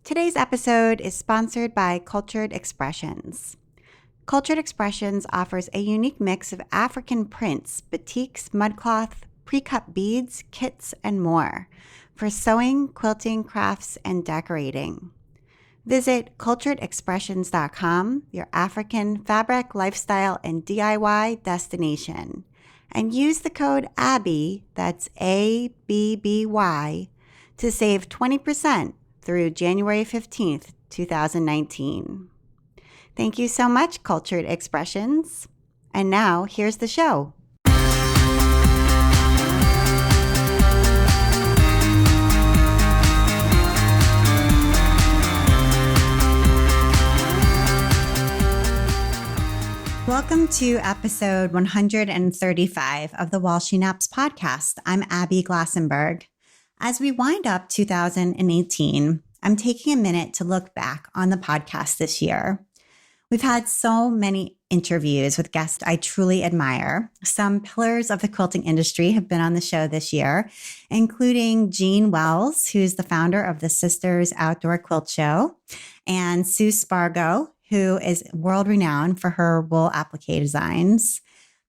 Today's episode is sponsored by Cultured Expressions. Cultured Expressions offers a unique mix of African prints, batiks, mudcloth, pre-cut beads, kits, and more for sewing, quilting, crafts, and decorating. Visit culturedexpressions.com, your African fabric, lifestyle, and DIY destination, and use the code ABBY, that's ABBY, to save 20% through January 15th, 2019. Thank you so much, Cultured Expressions. And now, here's the show. Welcome to episode 135 of the While She Naps podcast. I'm Abby Glassenberg. As we wind up 2018, I'm taking a minute to look back on the podcast this year. We've had so many interviews with guests I truly admire. Some pillars of the quilting industry have been on the show this year, including Jean Wells, who's the founder of the Sisters Outdoor Quilt Show, and Sue Spargo, who is world-renowned for her wool applique designs.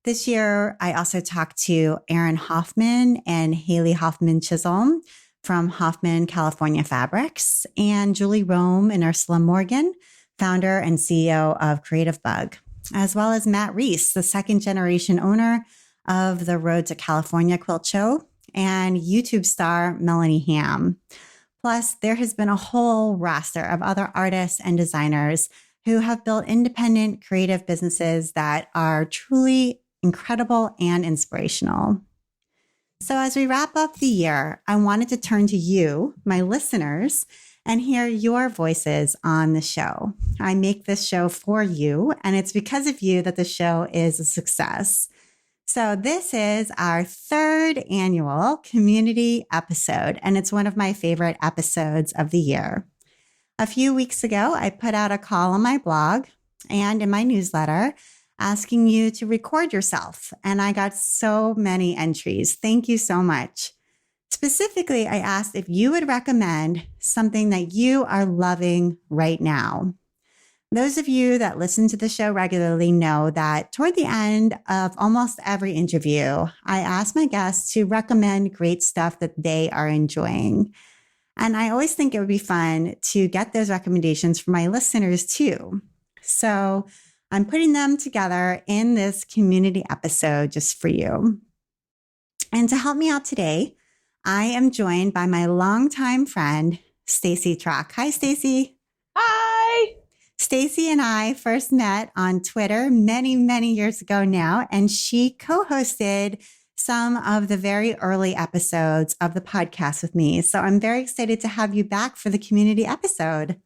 This year, I also talked to Erin Hoffman and Haley Hoffman Chisholm from Hoffman California Fabrics, and Julie Rome and Ursula Morgan, founder and CEO of Creative Bug, as well as Matt Reese, the second generation owner of the Road to California Quilt Show, and YouTube star Melanie Ham. Plus, there has been a whole roster of other artists and designers who have built independent creative businesses that are truly incredible and inspirational. So as we wrap up the year, I wanted to turn to you, my listeners, and hear your voices on the show. I make this show for you, and it's because of you that the show is a success. So this is our third annual community episode, and it's one of my favorite episodes of the year. A few weeks ago, I put out a call on my blog and in my newsletter asking you to record yourself, and I got so many entries. Thank you so much. Specifically, I asked if you would recommend something that you are loving right now. Those of you that listen to the show regularly know that toward the end of almost every interview, I ask my guests to recommend great stuff that they are enjoying. And I always think it would be fun to get those recommendations from my listeners too. So I'm putting them together in this community episode just for you. And to help me out today, I am joined by my longtime friend, Stacy Trock. Hi, Stacy. Hi. Stacy and I first met on Twitter many, many years ago now, and she co-hosted some of the very early episodes of the podcast with me. So I'm very excited to have you back for the community episode.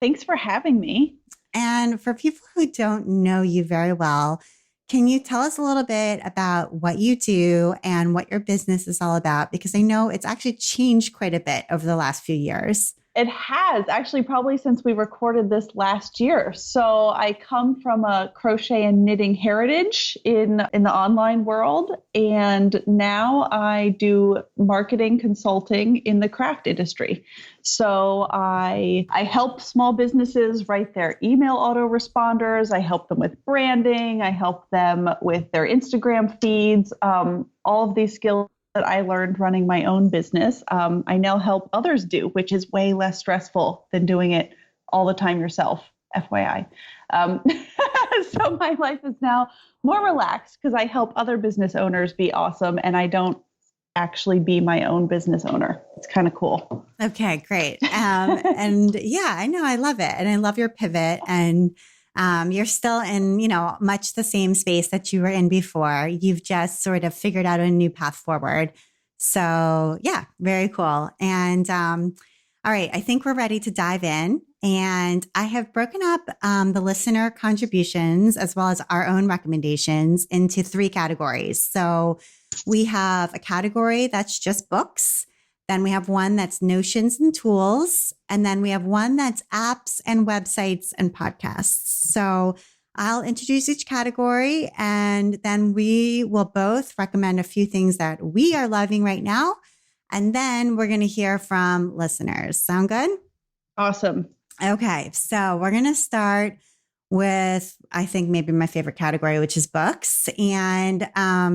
Thanks for having me. And for people who don't know you very well, can you tell us a little bit about what you do and what your business is all about? Because I know it's actually changed quite a bit over the last few years. It has actually probably since we recorded this last year. So I come from a crochet and knitting heritage in the online world. And now I do marketing consulting in the craft industry. So I help small businesses write their email autoresponders. I help them with branding. I help them with their Instagram feeds, all of these skills that I learned running my own business, I now help others do, which is way less stressful than doing it all the time yourself, FYI. So my life is now more relaxed because I help other business owners be awesome, and I don't actually be my own business owner. It's kind of cool. Okay, great. And yeah, I know, I love it. And I love your pivot, and you're still in, much the same space that you were in before. You've just sort of figured out a new path forward. So yeah, very cool. And all right, I think we're ready to dive in. And I have broken up the listener contributions as well as our own recommendations into 3 categories. So we have a category that's just books. Then we have one that's notions and tools. And then we have one that's apps and websites and podcasts. So I'll introduce each category, and then we will both recommend a few things that we are loving right now. And then we're going to hear from listeners. Sound good? Awesome. Okay, so we're going to start with, I think, maybe my favorite category, which is books. And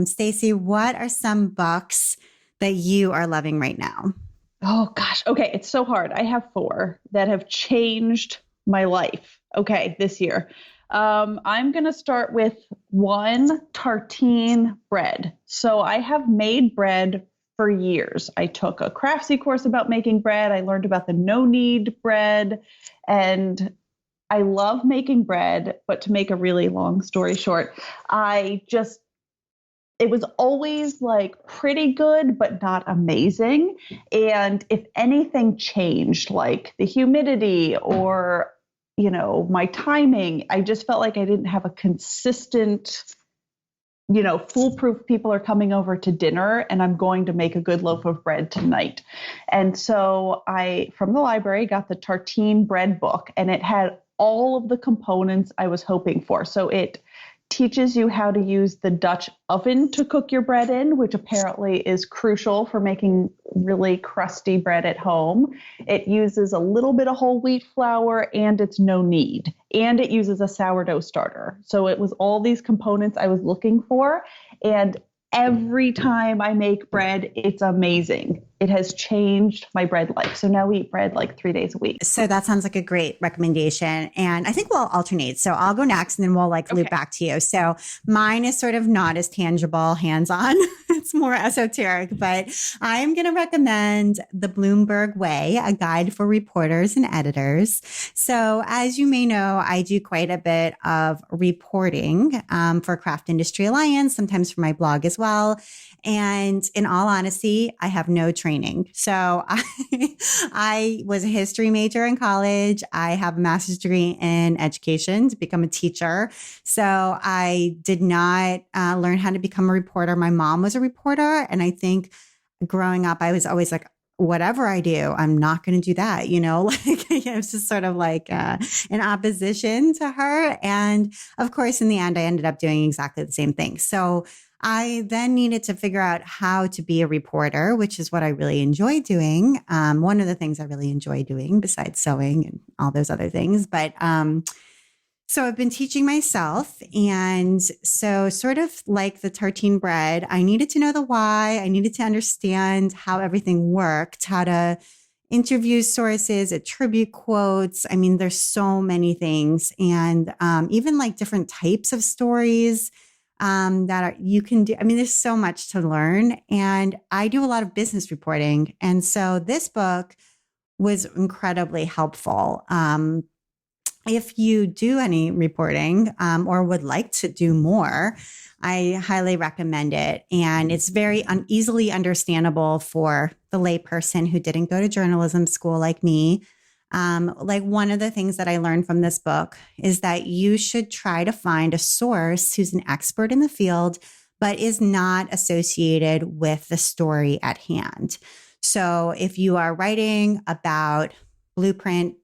Stacey, what are some books that you are loving right now? Oh gosh. Okay. It's so hard. I have four that have changed my life. Okay. This year. I'm going to start with one, tartine bread. So I have made bread for years. I took a craftsy course about making bread. I learned about the no knead bread, and I love making bread. But to make a really long story short, I just it was always like pretty good, but not amazing. And if anything changed, like the humidity or, my timing, I just felt like I didn't have a consistent, foolproof people are coming over to dinner and I'm going to make a good loaf of bread tonight. And so I, from the library, got the Tartine bread book, and it had all of the components I was hoping for. So it teaches you how to use the Dutch oven to cook your bread in, which apparently is crucial for making really crusty bread at home. It uses a little bit of whole wheat flour, and it's no knead. And it uses a sourdough starter. So it was all these components I was looking for. And every time I make bread, it's amazing. It has changed my bread life. So now we eat bread like 3 days a week. So that sounds like a great recommendation. And I think we'll alternate. So I'll go next and then we'll loop back to you. So mine is sort of not as tangible, hands-on. It's more esoteric, but I am going to recommend The Bloomberg Way, a guide for reporters and editors. So as you may know, I do quite a bit of reporting for Craft Industry Alliance, sometimes for my blog as well. And in all honesty, I have no training. So I was a history major in college. I have a master's degree in education to become a teacher. So I did not learn how to become a reporter. My mom was a reporter. And I think growing up, I was always like, whatever I do, I'm not going to do that. It's just sort of like in opposition to her. And of course, in the end, I ended up doing exactly the same thing. So I then needed to figure out how to be a reporter, which is what I really enjoy doing. One of the things I really enjoy doing besides sewing and all those other things. But so I've been teaching myself. And so sort of like the tartine bread, I needed to know the why. I needed to understand how everything worked, how to interview sources, attribute quotes. I mean, there's so many things. And even like different types of stories you can do. I mean, there's so much to learn. And I do a lot of business reporting. And so this book was incredibly helpful. If you do any reporting or would like to do more, I highly recommend it. And it's very easily understandable for the layperson who didn't go to journalism school like me. Like one of the things that I learned from this book is that you should try to find a source who's an expert in the field, but is not associated with the story at hand. So if you are writing about Blueprint,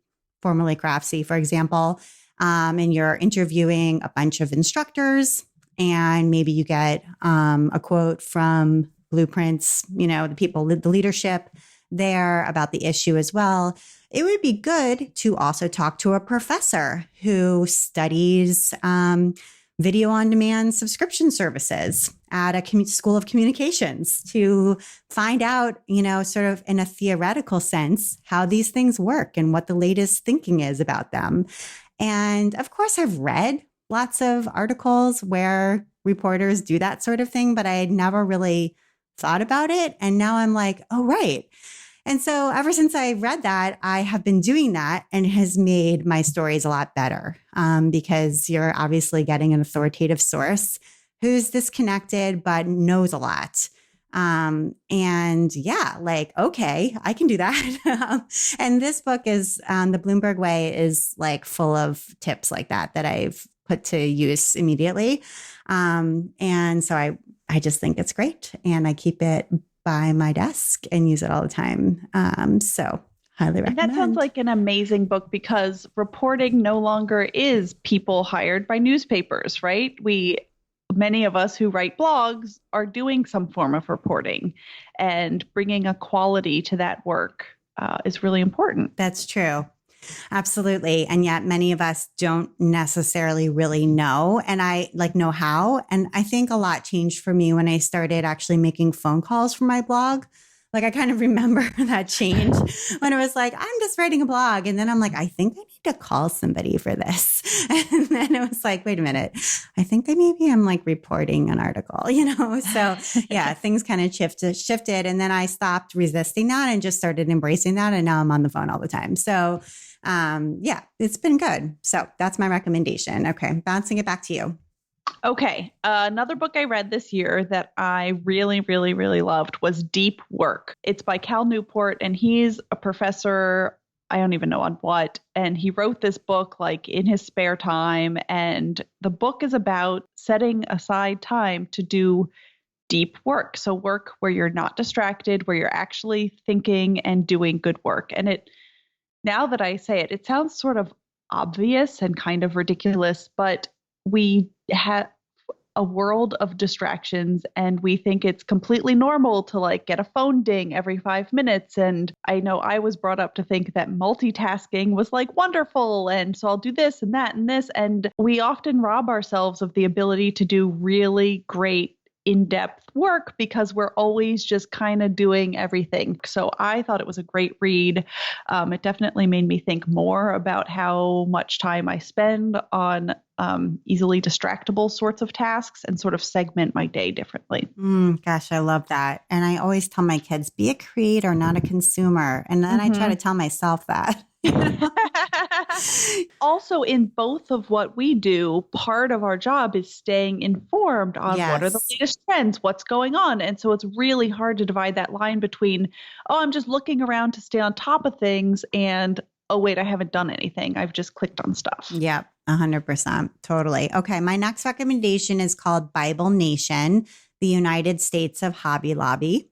formerly Craftsy, for example, and you're interviewing a bunch of instructors, and maybe you get a quote from Blueprint's, the people, the leadership there about the issue as well. It would be good to also talk to a professor who studies video on demand subscription services at a school of communications to find out, sort of in a theoretical sense, how these things work and what the latest thinking is about them. And of course, I've read lots of articles where reporters do that sort of thing, but I had never really thought about it. And now I'm like, oh, right. And so ever since I read that, I have been doing that, and it has made my stories a lot better because you're obviously getting an authoritative source who's disconnected but knows a lot. And yeah, like, okay, I can do that. And this book is The Bloomberg Way is like full of tips like that I've put to use immediately. And so I just think it's great, and I keep it by my desk and use it all the time. So highly recommend. And that sounds like an amazing book, because reporting no longer is people hired by newspapers, right? Many of us who write blogs are doing some form of reporting, and bringing a quality to that work is really important. That's true. Absolutely. And yet many of us don't necessarily really know. And I like know how. And I think a lot changed for me when I started actually making phone calls for my blog. Like I kind of remember that change when it was like, I'm just writing a blog. And then I'm like, I think I need to call somebody for this. And then it was like, wait a minute. I think that maybe I'm like reporting an article, So yeah, things kind of shifted. And then I stopped resisting that and just started embracing that. And now I'm on the phone all the time. So yeah, it's been good. So that's my recommendation. Okay. Bouncing it back to you. Okay. Another book I read this year that I really, really, really loved was Deep Work. It's by Cal Newport, and he's a professor. I don't even know on what. And he wrote this book like in his spare time. And the book is about setting aside time to do deep work. So work where you're not distracted, where you're actually thinking and doing good work. And now that I say it, it sounds sort of obvious and kind of ridiculous, but we have a world of distractions and we think it's completely normal to like get a phone ding every 5 minutes. And I know I was brought up to think that multitasking was like wonderful. And so I'll do this and that and this. And we often rob ourselves of the ability to do really great in-depth work because we're always just kind of doing everything. So I thought it was a great read. It definitely made me think more about how much time I spend on easily distractible sorts of tasks and sort of segment my day differently. Gosh, I love that. And I always tell my kids, be a creator, not a consumer. And then I try to tell myself that. Also, in both of what we do, part of our job is staying informed on what are the latest trends, what's going on. And so it's really hard to divide that line between, oh, I'm just looking around to stay on top of things and, oh, wait, I haven't done anything. I've just clicked on stuff. Yep, 100%. Totally. Okay, my next recommendation is called Bible Nation, the United States of Hobby Lobby.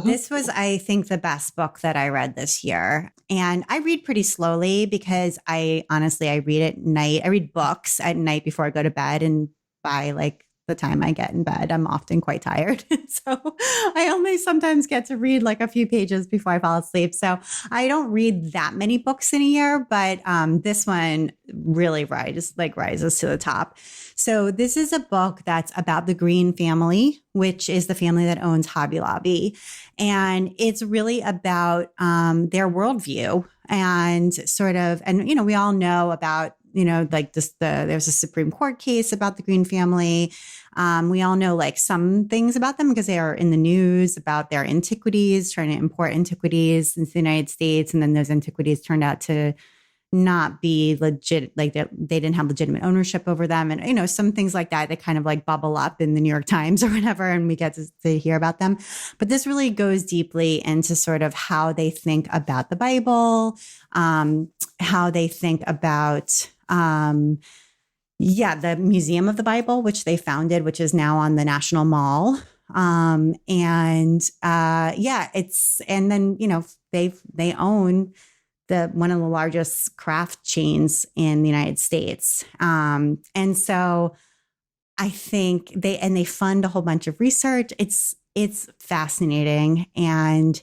This was, I think, the best book that I read this year. And I read pretty slowly because I read at night. I read books at night before I go to bed. And by like the time I get in bed, I'm often quite tired. So I only sometimes get to read like a few pages before I fall asleep. So I don't read that many books in a year, but this one really rises to the top. So this is a book that's about the Green family, which is the family that owns Hobby Lobby. And it's really about their worldview and sort of, and, we all know about, like there's a Supreme Court case about the Green family. We all know like some things about them because they are in the news about their antiquities, trying to import antiquities into the United States. And then those antiquities turned out to not be legit, like they didn't have legitimate ownership over them. And, some things like that kind of like bubble up in the New York Times or whatever, and we get to hear about them. But this really goes deeply into sort of how they think about the Bible, how they think about, the Museum of the Bible, which they founded, which is now on the National Mall. And then, they own one of the largest craft chains in the United States. And so I think they fund a whole bunch of research. It's fascinating and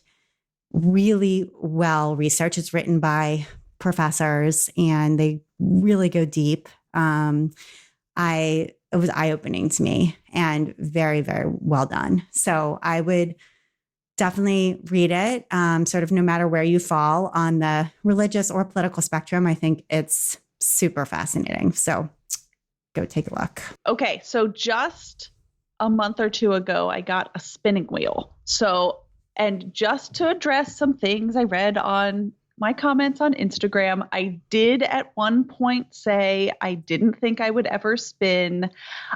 really well researched. It's written by professors and they really go deep. It was eye-opening to me and very, very well done. So I would definitely read it, sort of no matter where you fall on the religious or political spectrum. I think it's super fascinating. So go take a look. Okay, so just a month or two ago, I got a spinning wheel. And just to address some things I read on my comments on Instagram, I did at one point say I didn't think I would ever spin.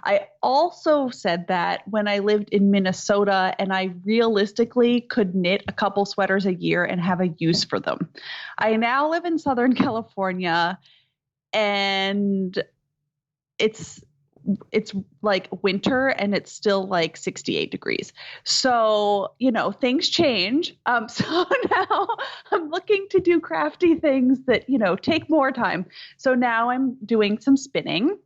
I also said that when I lived in Minnesota and I realistically could knit a couple sweaters a year and have a use for them. I now live in Southern California and it's like winter and it's still like 68 degrees. So, things change. So now I'm looking to do crafty things that, take more time. So now I'm doing some spinning.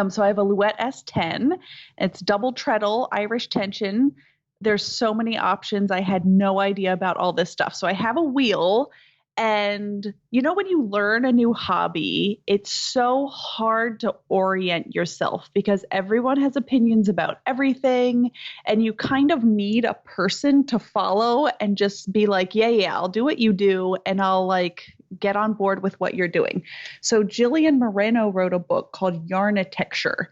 So I have a Louette S10. It's double treadle, Irish tension. There's so many options. I had no idea about all this stuff. So I have a wheel And, when you learn a new hobby, it's so hard to orient yourself because everyone has opinions about everything. And you kind of need a person to follow and just be like, yeah, I'll do what you do. And I'll like get on board with what you're doing. So Jillian Moreno wrote a book called Yarnitecture.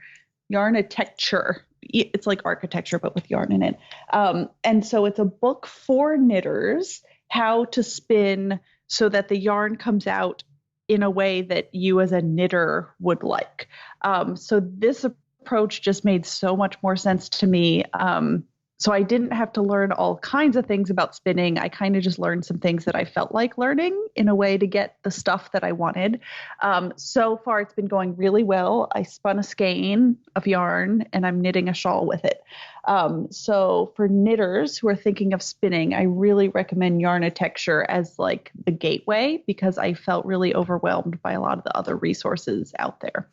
Yarnitecture. It's like architecture, but with yarn in it. And so it's a book for knitters, how to spin so that the yarn comes out in a way that you as a knitter would like. So this approach just made so much more sense to me. So I didn't have to learn all kinds of things about spinning. I kind of just learned some things that I felt like learning in a way to get the stuff that I wanted. So far, it's been going really well. I spun a skein of yarn and I'm knitting a shawl with it. So for knitters who are thinking of spinning, I really recommend Yarnitecture as like the gateway because I felt really overwhelmed by a lot of the other resources out there.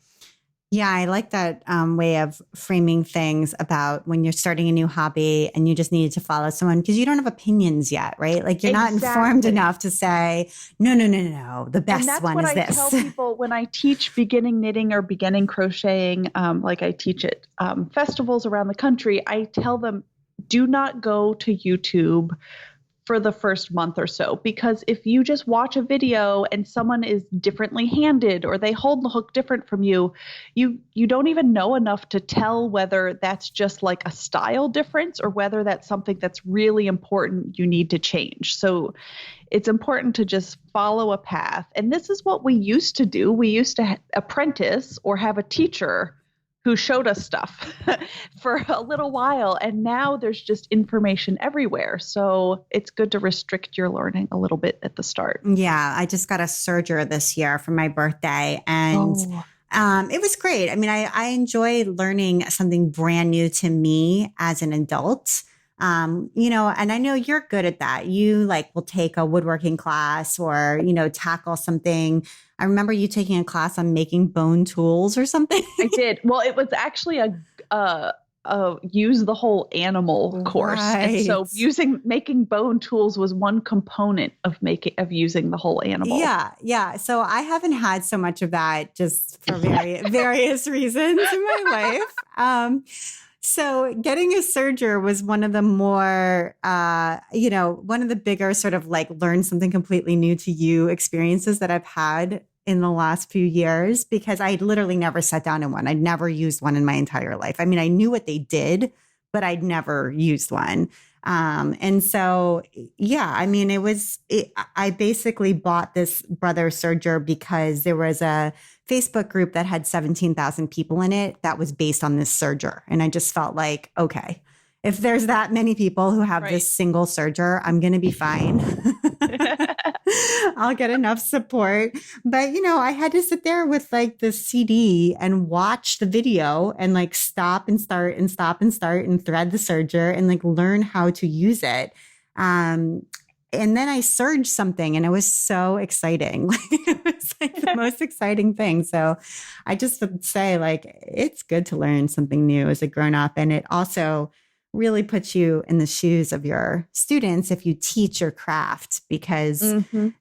Yeah, I like that way of framing things about when you're starting a new hobby and you just needed to follow someone because you don't have opinions yet, right? Like you're not informed enough to say, no, the best one is this. And that's what I tell people when I teach beginning knitting or beginning crocheting, like I teach at festivals around the country, I tell them, do not go to YouTube for the first month or so, because if you just watch a video and someone is differently handed or they hold the hook different from you, you don't even know enough to tell whether that's just like a style difference or whether that's something that's really important you need to change. So it's important to just follow a path. And this is what we used to do. We used to apprentice or have a teacher who showed us stuff for a little while. And now there's just information everywhere. So it's good to restrict your learning a little bit at the start. Yeah, I just got a serger this year for my birthday. And it was great. I mean, I enjoy learning something brand new to me as an adult. And I know you're good at that. You like will take a woodworking class or, tackle something. I remember you taking a class on making bone tools or something. I did. Well, it was actually a use the whole animal course. Right. And so making bone tools was one component of using the whole animal. Yeah. So I haven't had so much of that just for various reasons in my life. So getting a serger was one of the more, one of the bigger sort of like learn something completely new to you experiences that I've had in the last few years, because I literally never sat down in one. I'd never used one in my entire life. I mean, I knew what they did, but I'd never used one. And so, I mean, I basically bought this brother serger because there was a Facebook group that had 17,000 people in it that was based on this serger. And I just felt like, okay, if there's that many people who have this single serger, I'm going to be fine. I'll get enough support. But, I had to sit there with like the CD and watch the video and like stop and start and stop and start and thread the serger and like learn how to use it. And then I serged something and it was so exciting. It was like the most exciting thing. So I just would say like, it's good to learn something new as a grown up. And it also really puts you in the shoes of your students if you teach your craft, because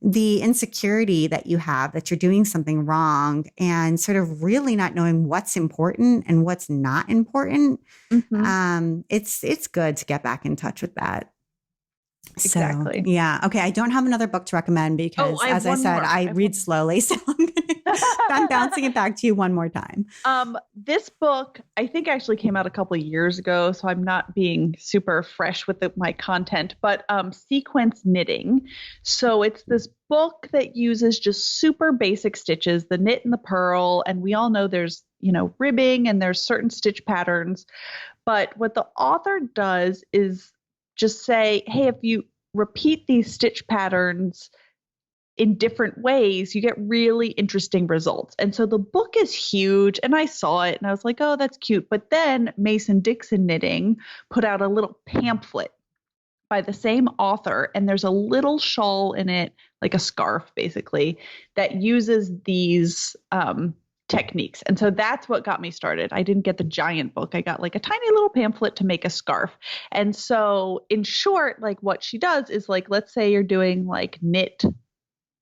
the insecurity that you have that you're doing something wrong and sort of really not knowing what's important and what's not important. It's good to get back in touch with that. Exactly. So, yeah. Okay. I don't have another book to recommend because, as I said, I read slowly. So I'm bouncing it back to you one more time. This book, I think, actually came out a couple of years ago, so I'm not being super fresh with my content, but Sequence Knitting. So it's this book that uses just super basic stitches, the knit and the purl. And we all know there's, ribbing and there's certain stitch patterns. But what the author does is just say, hey, if you repeat these stitch patterns in different ways, you get really interesting results. And so the book is huge and I saw it and I was like, oh, that's cute. But then Mason-Dixon Knitting put out a little pamphlet by the same author, and there's a little shawl in it, like a scarf basically, that uses these techniques. And so that's what got me started. I didn't get the giant book. I got like a tiny little pamphlet to make a scarf. And so in short, like what she does is like, let's say you're doing like knit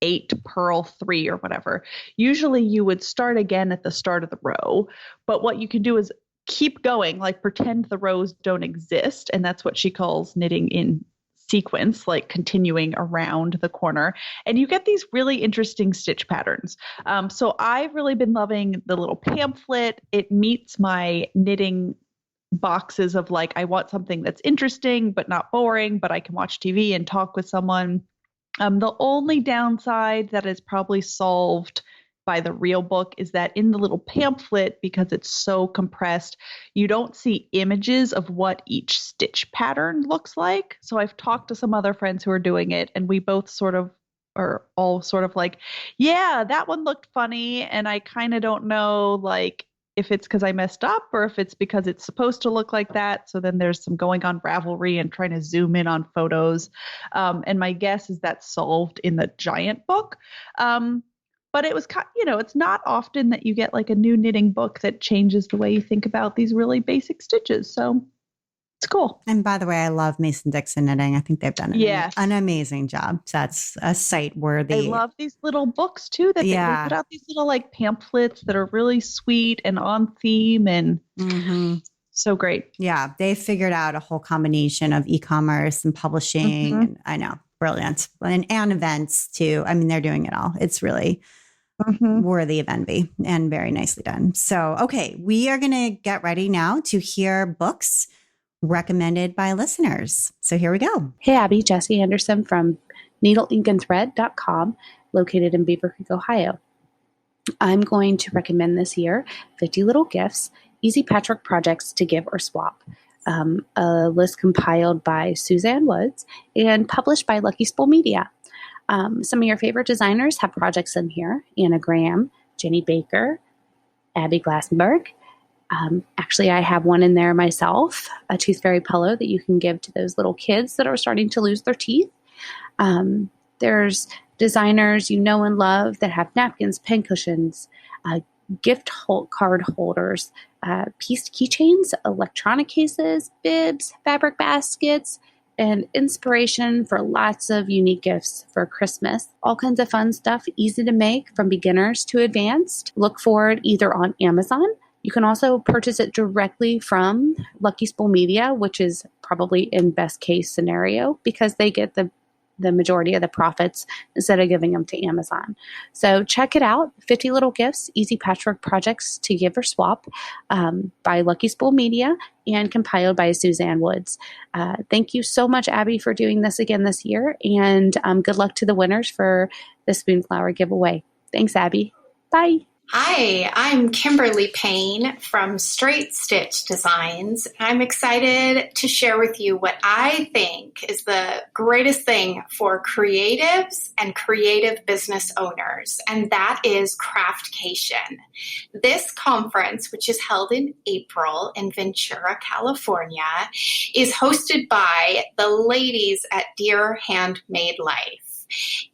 8, purl 3 or whatever. Usually you would start again at the start of the row, but what you can do is keep going, like pretend the rows don't exist. And that's what she calls knitting in sequence, like continuing around the corner. And you get these really interesting stitch patterns. So I've really been loving the little pamphlet. It meets my knitting boxes of like, I want something that's interesting, but not boring, but I can watch TV and talk with someone. The only downside that is probably solved by the real book is that in the little pamphlet, because it's so compressed, you don't see images of what each stitch pattern looks like. So I've talked to some other friends who are doing it, and we both sort of are all sort of like, yeah, that one looked funny. And I kind of don't know, like, if it's because I messed up or if it's because it's supposed to look like that. So then there's some going on Ravelry and trying to zoom in on photos. And my guess is that's solved in the giant book. But it was, it's not often that you get like a new knitting book that changes the way you think about these really basic stitches. So it's cool. And by the way, I love Mason-Dixon Knitting. I think they've done an amazing job. So that's a site worthy. I love these little books too that they put out, these little like pamphlets that are really sweet and on theme and so great. Yeah, they figured out a whole combination of e-commerce and publishing. And I know, brilliant. And events too. I mean, they're doing it all. It's really worthy of envy and very nicely done. So, okay, we are going to get ready now to hear books recommended by listeners. So here we go. Hey, Abby, Jessie Anderson from needleinlandthread.com, located in Beaver Creek, Ohio. I'm going to recommend this year 50 Little Gifts, Easy Patchwork Projects to Give or Swap, a list compiled by Suzanne Woods and published by Lucky Spool Media. Some of your favorite designers have projects in here: Anna Graham, Jenny Baker, Abby Glassenberg. Actually, I have one in there myself, a tooth fairy pillow that you can give to those little kids that are starting to lose their teeth. There's designers you know and love that have napkins, pen cushions, card holders, pieced keychains, electronic cases, bibs, fabric baskets, and inspiration for lots of unique gifts for Christmas. All kinds of fun stuff, easy to make from beginners to advanced. Look for it either on Amazon. You can also purchase it directly from Lucky Spool Media, which is probably in best case scenario because they get the majority of the profits instead of giving them to Amazon. So check it out. 50 Little Gifts, Easy Patchwork Projects to Give or Swap by Lucky Spool Media and compiled by Suzanne Woods. Thank you so much, Abby, for doing this again this year. And good luck to the winners for the Spoonflower giveaway. Thanks, Abby. Bye. Hi, I'm Kimberly Payne from Straight Stitch Designs. I'm excited to share with you what I think is the greatest thing for creatives and creative business owners, and that is Craftcation. This conference, which is held in April in Ventura, California, is hosted by the ladies at Dear Handmade Life.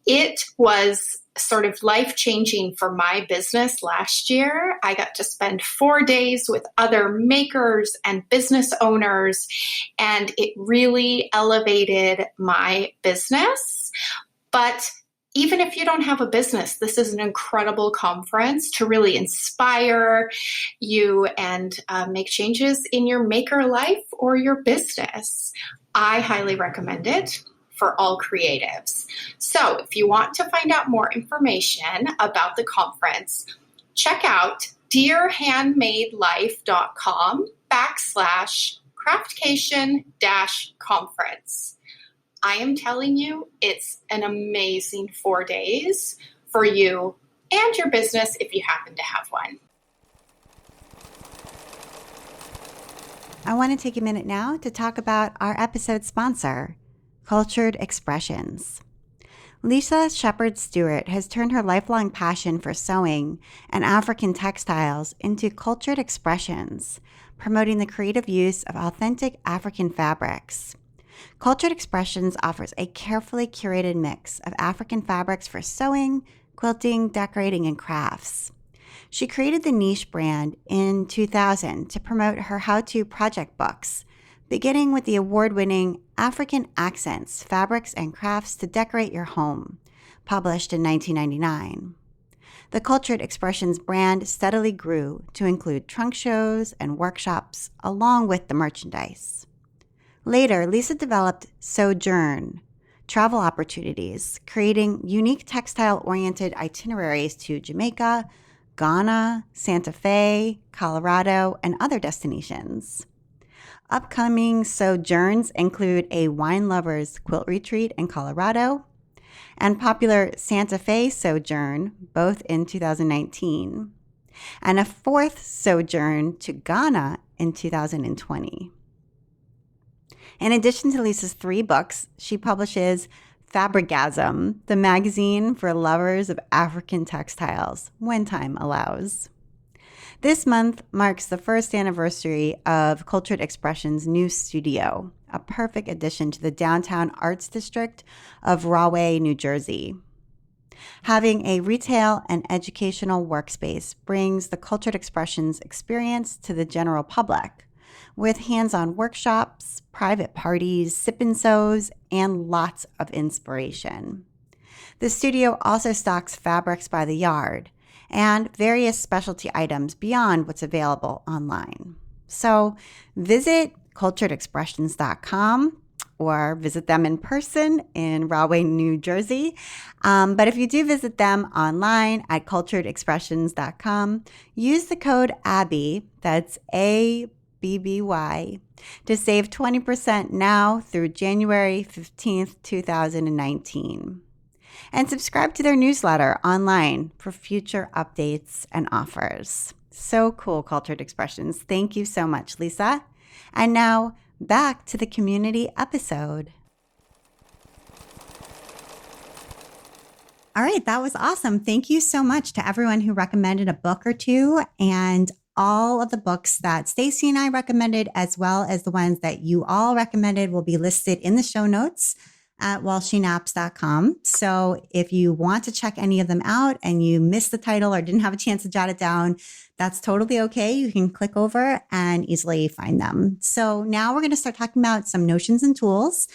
It was sort of life-changing for my business last year. I got to spend 4 days with other makers and business owners, and it really elevated my business. But even if you don't have a business, this is an incredible conference to really inspire you and make changes in your maker life or your business. I highly recommend it for all creatives. So if you want to find out more information about the conference, check out dearhandmadelife.com/craftcation-conference. I am telling you, it's an amazing 4 days for you and your business if you happen to have one. I want to take a minute now to talk about our episode sponsor, Cultured Expressions. Lisa Shepard Stewart has turned her lifelong passion for sewing and African textiles into cultured expressions, promoting the creative use of authentic African fabrics. Cultured Expressions offers a carefully curated mix of African fabrics for sewing, quilting, decorating, and crafts. She created the niche brand in 2000 to promote her how-to project books, beginning with the award-winning African Accents, Fabrics and Crafts to Decorate Your Home, published in 1999. The Cultured Expressions brand steadily grew to include trunk shows and workshops along with the merchandise. Later, Lisa developed Sojourn, travel opportunities, creating unique textile-oriented itineraries to Jamaica, Ghana, Santa Fe, Colorado, and other destinations. Upcoming sojourns include a wine lovers quilt retreat in Colorado and popular Santa Fe sojourn, both in 2019, and a fourth sojourn to Ghana in 2020. In addition to Lisa's 3 books, she publishes Fabrigasm, the magazine for lovers of African textiles, when time allows. This month marks the first anniversary of Cultured Expressions' new studio, a perfect addition to the downtown arts district of Rahway, New Jersey. Having a retail and educational workspace brings the Cultured Expressions experience to the general public, with hands-on workshops, private parties, sip-and-sews, and lots of inspiration. The studio also stocks fabrics by the yard and various specialty items beyond what's available online. So visit culturedexpressions.com or visit them in person in Rahway, New Jersey. But if you do visit them online at culturedexpressions.com, use the code ABBY, that's ABBY, to save 20% now through January 15th, 2019. And subscribe to their newsletter online for future updates and offers. So cool, Cultured Expressions. Thank you so much, Lisa. And now back to the community episode. All right, that was awesome. Thank you so much to everyone who recommended a book or two, and all of the books that Stacy and I recommended, as well as the ones that you all recommended, will be listed in the show notes at walshynaps.com. So if you want to check any of them out and you missed the title or didn't have a chance to jot it down, that's totally okay. You can click over and easily find them. So now we're going to start talking about some notions and tools.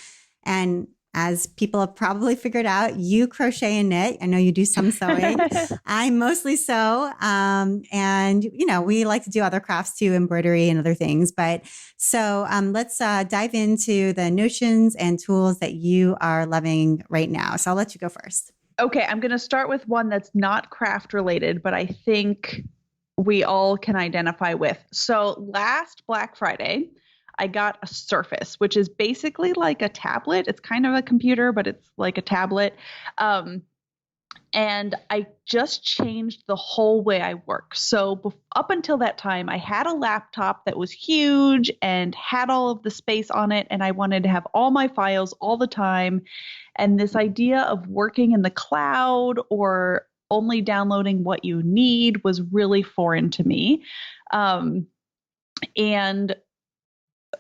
And as people have probably figured out, you crochet and knit. I know you do some sewing. I mostly sew. And, you know, we like to do other crafts too, embroidery and other things. But so let's dive into the notions and tools that you are loving right now. So I'll let you go first. Okay, I'm going to start with one that's not craft related, but I think we all can identify with. So last Black Friday, I got a Surface, which is basically like a tablet. It's kind of a computer, but it's like a tablet. And I just changed the whole way I work. So up until that time, I had a laptop that was huge and had all of the space on it. And I wanted to have all my files all the time. And this idea of working in the cloud or only downloading what you need was really foreign to me. And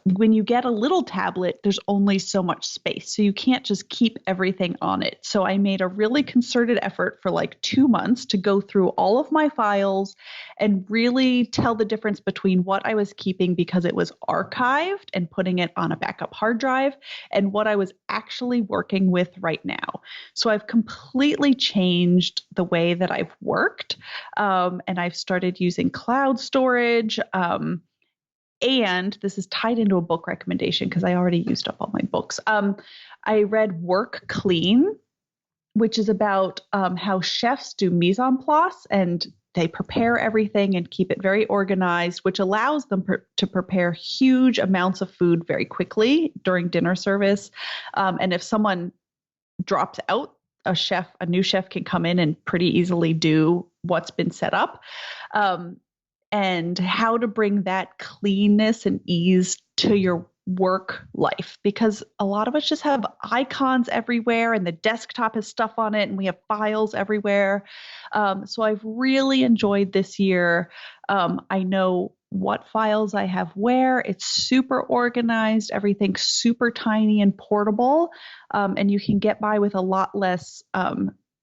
when you get a little tablet, there's only so much space. So you can't just keep everything on it. So I made a really concerted effort for like 2 months to go through all of my files and really tell the difference between what I was keeping because it was archived and putting it on a backup hard drive and what I was actually working with right now. So I've completely changed the way that I've worked. And I've started using cloud storage. And this is tied into a book recommendation because I already used up all my books. I read Work Clean, which is about how chefs do mise en place and they prepare everything and keep it very organized, which allows them to prepare huge amounts of food very quickly during dinner service. And if someone drops out, a new chef can come in and pretty easily do what's been set up. And how to bring that cleanness and ease to your work life, because a lot of us just have icons everywhere and the desktop has stuff on it and we have files everywhere. So I've really enjoyed this year. I know what files I have where. It's super organized, everything's super tiny and portable, and you can get by with a lot less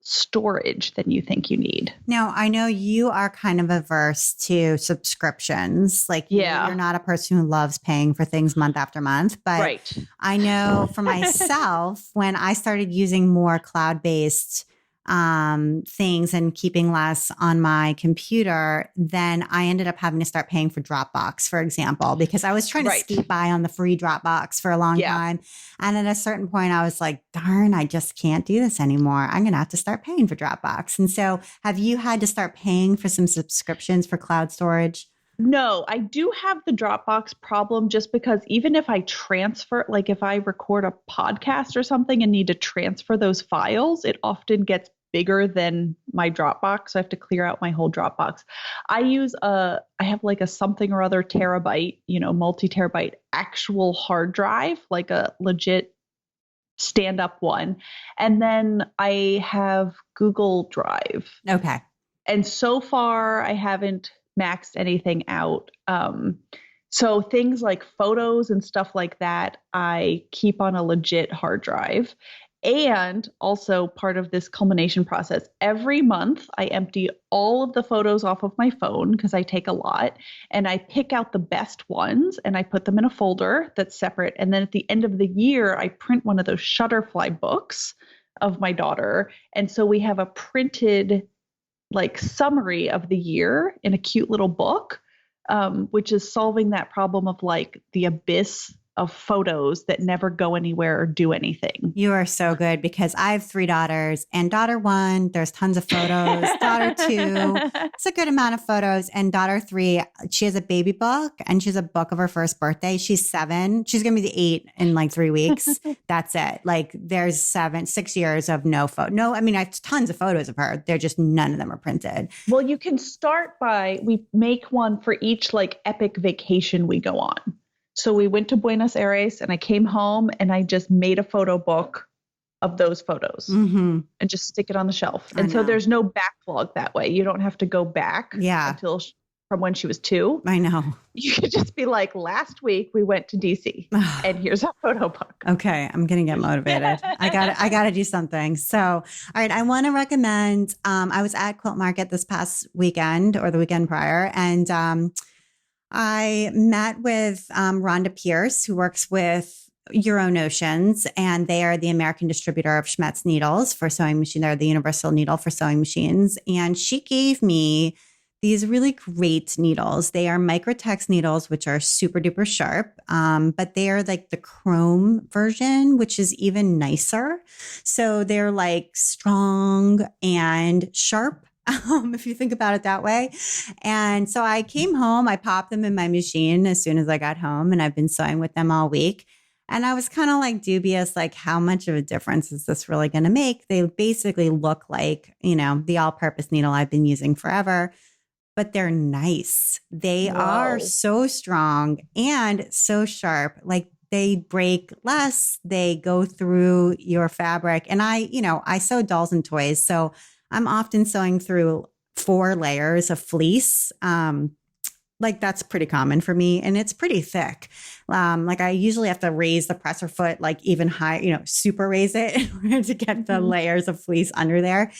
storage than you think you need. Now, I know you are kind of averse to subscriptions. Like, you're not a person who loves paying for things month after month. But right. I know for myself, when I started using more cloud-based things and keeping less on my computer, then I ended up having to start paying for Dropbox, for example, because I was trying to skate by on the free Dropbox for a long time. And at a certain point, I was like, darn, I just can't do this anymore. I'm going to have to start paying for Dropbox. And so have you had to start paying for some subscriptions for cloud storage? No, I do have the Dropbox problem just because even if I transfer, like if I record a podcast or something and need to transfer those files, it often gets bigger than my Dropbox. So I have to clear out my whole Dropbox. I have like a something or other terabyte, multi-terabyte actual hard drive, like a legit stand-up one. And then I have Google Drive. Okay. And so far I haven't maxed anything out. So things like photos and stuff like that, I keep on a legit hard drive. And also part of this culmination process, every month I empty all of the photos off of my phone because I take a lot, and I pick out the best ones and I put them in a folder that's separate. And then at the end of the year, I print one of those Shutterfly books of my daughter. And so we have a printed like summary of the year in a cute little book, which is solving that problem of like the abyss of photos that never go anywhere or do anything. You are so good because I have 3 daughters, and daughter 1, there's tons of photos. Daughter 2, it's a good amount of photos. And daughter 3, she has a baby book and she has a book of her first birthday. She's 7. She's going to be the 8 in like 3 weeks. That's it. Like there's 6 years of no photo. No, I mean, I have tons of photos of her. They're just none of them are printed. Well, you can start we make one for each like epic vacation we go on. So we went to Buenos Aires and I came home and I just made a photo book of those photos and just stick it on the shelf. And so there's no backlog that way. You don't have to go back until from when she was 2. I know. You could just be like, last week we went to DC and here's our photo book. Okay. I'm going to get motivated. I got to do something. So, all right. I want to recommend, I was at Quilt Market this past weekend or the weekend prior, and, I met with Rhonda Pierce, who works with Euro Notions, and they are the American distributor of Schmetz needles for sewing machine. They're the universal needle for sewing machines. And she gave me these really great needles. They are Microtex needles, which are super duper sharp, but they are like the chrome version, which is even nicer. So they're like strong and sharp. If you think about it that way. And so I came home, I popped them in my machine as soon as I got home, and I've been sewing with them all week. And I was kind of like dubious, like how much of a difference is this really going to make? They basically look like, the all-purpose needle I've been using forever, but they're nice. They are so strong and so sharp. Like they break less, they go through your fabric. And I sew dolls and toys. So I'm often sewing through 4 layers of fleece. Like that's pretty common for me, and it's pretty thick. Like I usually have to raise the presser foot like even high, super raise it in order to get the layers of fleece under there.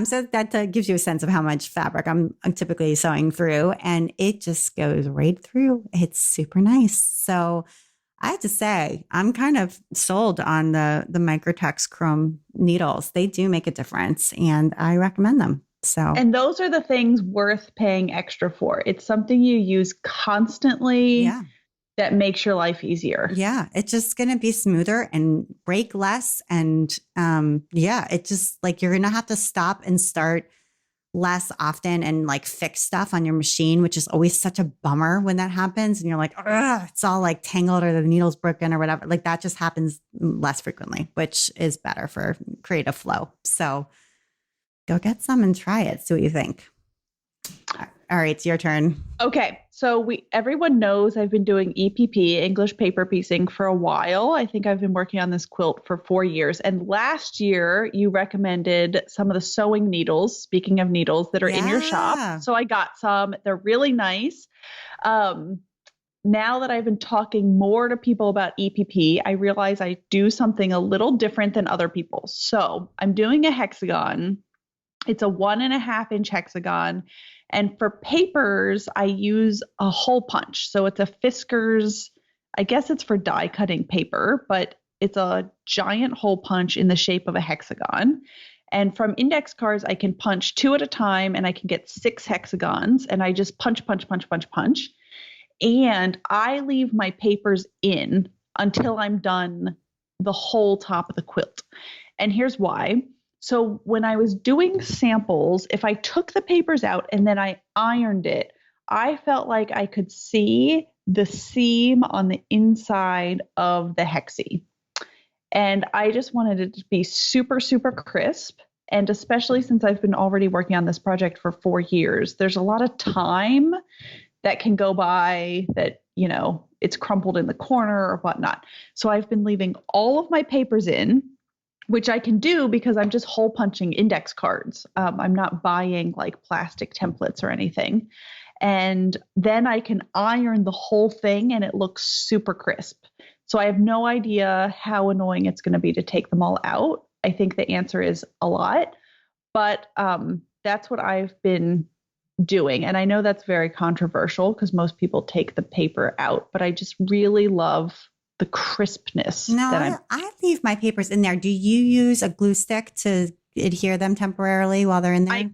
So that gives you a sense of how much fabric I'm typically sewing through, and it just goes right through. It's super nice. So I have to say, I'm kind of sold on the Microtex chrome needles. They do make a difference, and I recommend them. And those are the things worth paying extra for. It's something you use constantly that makes your life easier. Yeah, it's just going to be smoother and break less. And it's just like you're going to have to stop and start less often and like fix stuff on your machine, which is always such a bummer when that happens. And you're like, it's all like tangled or the needle's broken or whatever. Like that just happens less frequently, which is better for creative flow. So go get some and try it. See what you think. All right, it's your turn. Okay. So everyone knows I've been doing EPP, English paper piecing, for a while. I think I've been working on this quilt for 4 years. And last year you recommended some of the sewing needles, speaking of needles, that are in your shop. So I got some. They're really nice. Now that I've been talking more to people about EPP, I realize I do something a little different than other people. So I'm doing a hexagon. It's a 1.5 inch hexagon. And for papers, I use a hole punch. So it's a Fiskars, I guess it's for die cutting paper, but it's a giant hole punch in the shape of a hexagon. And from index cards, I can punch 2 at a time and I can get 6 hexagons. And I just punch, punch, punch, punch, punch. And I leave my papers in until I'm done the whole top of the quilt. And here's why. So when I was doing samples, if I took the papers out and then I ironed it, I felt like I could see the seam on the inside of the hexie. And I just wanted it to be super, super crisp. And especially since I've been already working on this project for 4 years, there's a lot of time that can go by that, it's crumpled in the corner or whatnot. So I've been leaving all of my papers in, which I can do because I'm just hole punching index cards. I'm not buying like plastic templates or anything. And then I can iron the whole thing and it looks super crisp. So I have no idea how annoying it's going to be to take them all out. I think the answer is a lot, but that's what I've been doing. And I know that's very controversial because most people take the paper out, but I just really love the crispness. No, I leave my papers in there. Do you use a glue stick to adhere them temporarily while they're in there?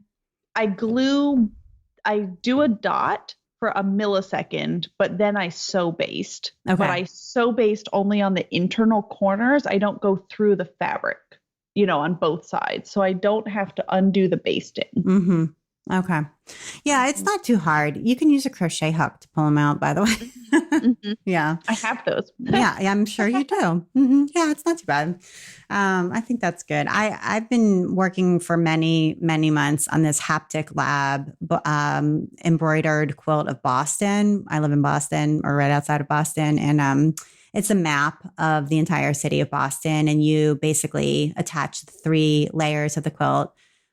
I do a dot for a millisecond, but then I sew baste. Okay. But I sew baste only on the internal corners. I don't go through the fabric, on both sides. So I don't have to undo the basting. Mm-hmm. Okay. Yeah, it's not too hard. You can use a crochet hook to pull them out, by the way. Mm-hmm. Yeah. I have those. Yeah, I'm sure you do. Mm-hmm. Yeah, it's not too bad. I think that's good. I've been working for many, many months on this Haptic Lab embroidered quilt of Boston. I live in Boston or right outside of Boston. And it's a map of the entire city of Boston. And you basically attach the 3 layers of the quilt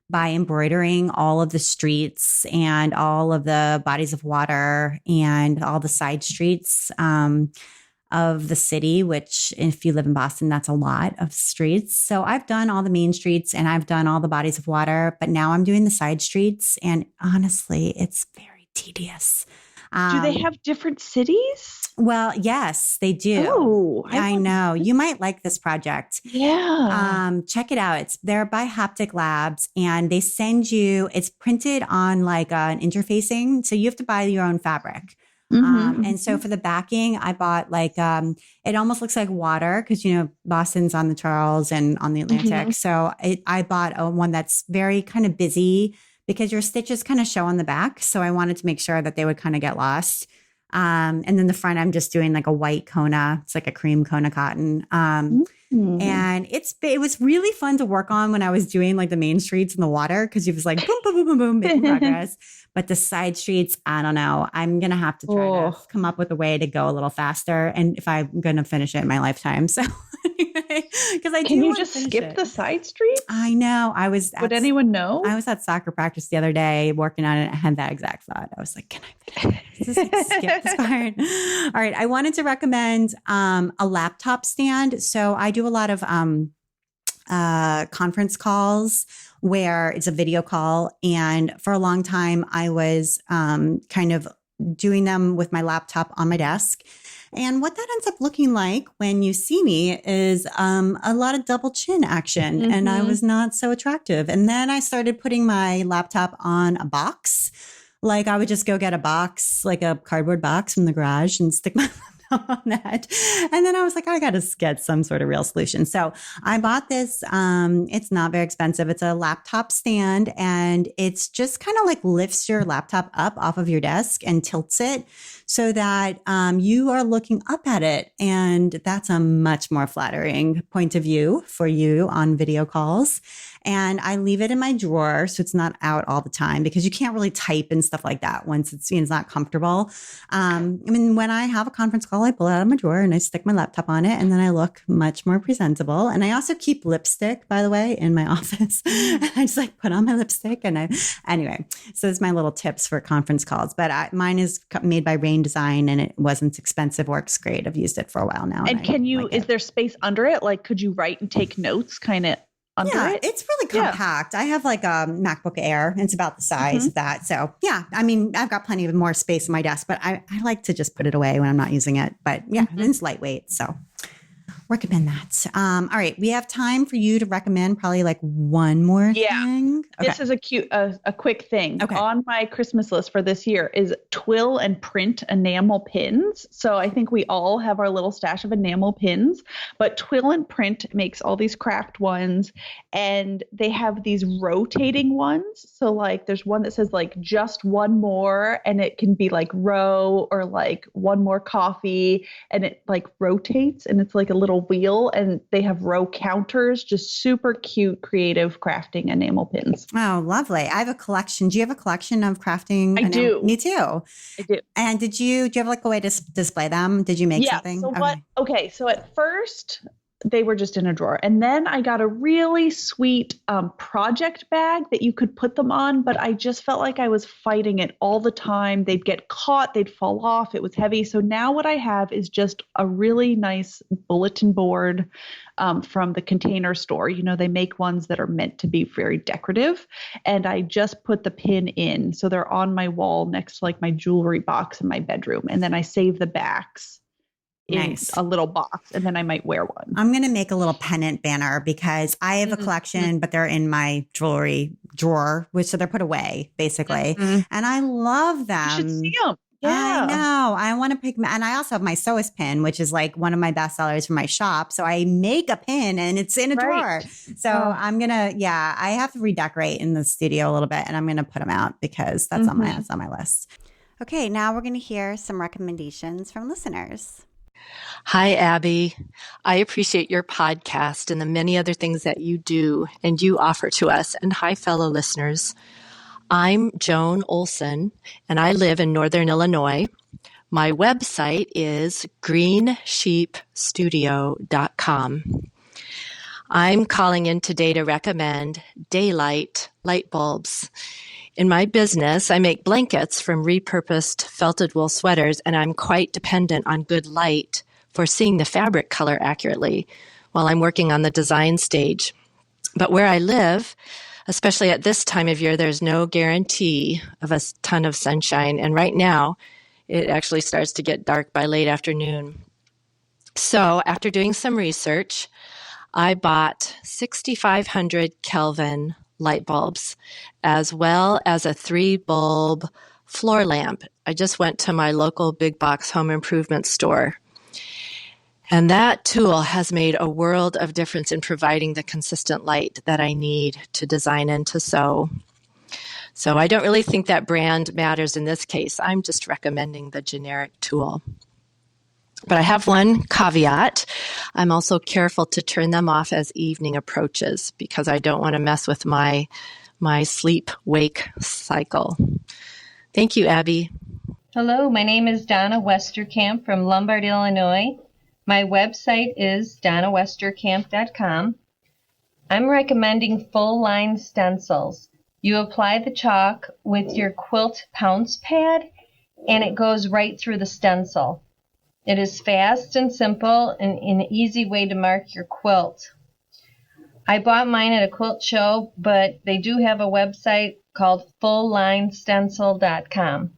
by embroidering all of the streets and all of the bodies of water and all the side streets of the city, which if you live in Boston, that's a lot of streets. So I've done all the main streets and I've done all the bodies of water, but now I'm doing the side streets. And honestly, it's very tedious. Do they have different cities? Well, yes, they do. Oh, I know. You might like this project. Yeah. Check it out. They're by Haptic Labs and they send you, it's printed on like an interfacing. So you have to buy your own fabric. Mm-hmm. And so for the backing, I bought like, it almost looks like water because, Boston's on the Charles and on the Atlantic. Mm-hmm. So I bought one that's very kind of busy because your stitches kind of show on the back. So I wanted to make sure that they would kind of get lost. And then the front, I'm just doing like a white Kona. It's like a cream Kona cotton. And it was really fun to work on when I was doing like the main streets in the water because it was like boom, boom, boom, boom, boom, making progress. But the side streets, I don't know. I'm going to have to try to come up with a way to go a little faster. And if I'm going to finish it in my lifetime. So anyway, because Can you just skip the side streets? I know. Would anyone know? I was at soccer practice the other day working on it. I had that exact thought. I was like, can I finish this? Just like, skip this part. All right. I wanted to recommend a laptop stand. So I do a lot of conference calls where it's a video call. And for a long time, I was kind of doing them with my laptop on my desk. And what that ends up looking like when you see me is a lot of double chin action. Mm-hmm. And I was not so attractive. And then I started putting my laptop on a box. Like I would just go get a box, like a cardboard box from the garage and stick my laptop on that. And then I was like, I got to get some sort of real solution. So I bought this. It's not very expensive. It's a laptop stand and it's just kind of like lifts your laptop up off of your desk and tilts it so that you are looking up at it. And that's a much more flattering point of view for you on video calls. And I leave it in my drawer so it's not out all the time because you can't really type and stuff like that once it's not comfortable. When I have a conference call, I pull it out of my drawer and I stick my laptop on it and then I look much more presentable. And I also keep lipstick, by the way, in my office. I just like put on my lipstick anyway, so it's my little tips for conference calls. But mine is made by Rain Design and it wasn't expensive, works great. I've used it for a while now. And is there space under it? Like, could you write and take notes kind of under it? It's really compact. Yeah. I have like a MacBook Air. And it's about the size of that. So yeah, I've got plenty of more space on my desk, but I like to just put it away when I'm not using it. But yeah, it's lightweight. So recommend that. All right. We have time for you to recommend probably like one more thing. Okay. This is a quick thing. Okay. On my Christmas list for this year is twill and print enamel pins. So I think we all have our little stash of enamel pins, but twill and print makes all these craft ones, and they have these rotating ones. So like there's one that says like just one more, and it can be like row or like one more coffee, and it like rotates, and it's like a little wheel, and they have row counters, just super cute, creative crafting enamel pins. Oh, lovely. I have a collection. Do you have a collection of crafting? I do. Me too. I do. And do you have like a way to display them? Did you make something? So at first they were just in a drawer, and then I got a really sweet project bag that you could put them on, but I just felt like I was fighting it all the time. They'd get caught, they'd fall off, it was heavy. So now what I have is just a really nice bulletin board from the Container Store. You know, they make ones that are meant to be very decorative, and I just put the pin in, so they're on my wall next to like my jewelry box in my bedroom, and then I save the backs in a little box, and then I might wear one. I'm going to make a little pennant banner because I have a collection, but they're in my jewelry drawer, so they're put away basically. And I love them. You should see them. Yeah. I know. I want to pick, and I also have my Sewist pin, which is like one of my best sellers from my shop. So I make a pin and it's in a drawer. So I'm going to, I have to redecorate in the studio a little bit, and I'm going to put them out because that's on my list. Okay. Now we're going to hear some recommendations from listeners. Hi, Abby. I appreciate your podcast and the many other things that you do and you offer to us. And hi, fellow listeners. I'm Joan Olson, and I live in Northern Illinois. My website is greensheepstudio.com. I'm calling in today to recommend Daylight light bulbs. In my business, I make blankets from repurposed felted wool sweaters, and I'm quite dependent on good light for seeing the fabric color accurately while I'm working on the design stage. But where I live, especially at this time of year, there's no guarantee of a ton of sunshine. And right now, it actually starts to get dark by late afternoon. So after doing some research, I bought 6,500 Kelvin light bulbs, as well as a 3-bulb floor lamp. I just went to my local big box home improvement store. And that tool has made a world of difference in providing the consistent light that I need to design and to sew. So I don't really think that brand matters in this case. I'm just recommending the generic tool. But I have one caveat. I'm also careful to turn them off as evening approaches because I don't want to mess with my sleep-wake cycle. Thank you, Abby. Hello, my name is Donna Westerkamp from Lombard, Illinois. My website is donnawesterkamp.com. I'm recommending full-line stencils. You apply the chalk with your quilt pounce pad, and it goes right through the stencil. It is fast and simple and an easy way to mark your quilt. I bought mine at a quilt show, but they do have a website called fulllinestencil.com.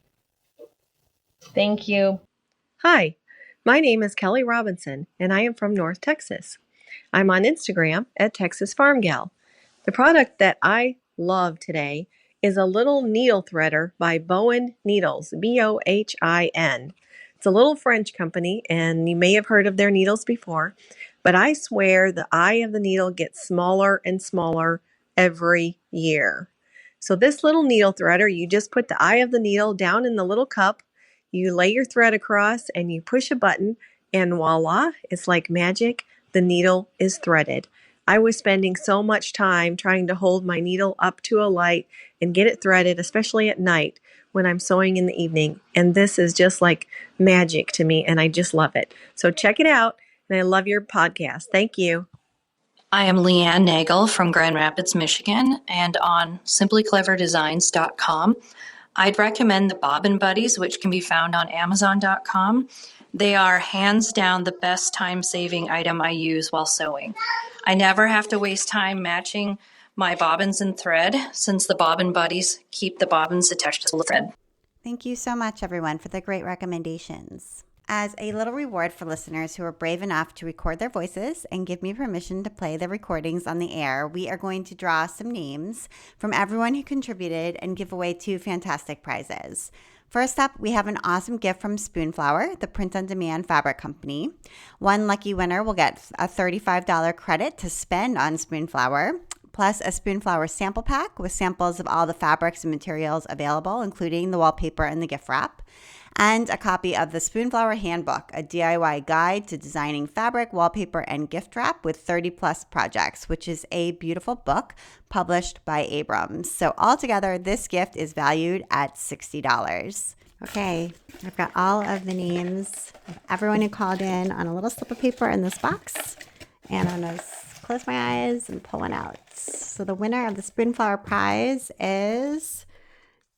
Thank you. Hi, my name is Kelly Robinson, and I am from North Texas. I'm on Instagram at Texas Farm Gal. The product that I love today is a little needle threader by Bohin Needles, Bohin. It's a little French company, and you may have heard of their needles before, but I swear the eye of the needle gets smaller and smaller every year. So this little needle threader, you just put the eye of the needle down in the little cup, you lay your thread across, and you push a button, and voila, it's like magic. The needle is threaded. I was spending so much time trying to hold my needle up to a light and get it threaded, especially at night when I'm sewing in the evening. And this is just like magic to me, and I just love it. So check it out, and I love your podcast. Thank you. I am Leanne Nagel from Grand Rapids, Michigan, and on simplycleverdesigns.com, I'd recommend the Bobbin Buddies, which can be found on amazon.com. They are hands down the best time-saving item I use while sewing. I never have to waste time matching my bobbins and thread since the Bobbin Buddies keep the bobbins attached to the thread. Thank you so much, everyone, for the great recommendations. As a little reward for listeners who are brave enough to record their voices and give me permission to play the recordings on the air, we are going to draw some names from everyone who contributed and give away 2 fantastic prizes. First up, we have an awesome gift from Spoonflower, the print-on-demand fabric company. One lucky winner will get a $35 credit to spend on Spoonflower, plus a Spoonflower sample pack with samples of all the fabrics and materials available, including the wallpaper and the gift wrap, and a copy of the Spoonflower Handbook, a DIY guide to designing fabric, wallpaper, and gift wrap with 30-plus projects, which is a beautiful book published by Abrams. So altogether, this gift is valued at $60. Okay, I've got all of the names of everyone who called in on a little slip of paper in this box, and I'm going to close my eyes and pull one out. So the winner of the Spoonflower Prize is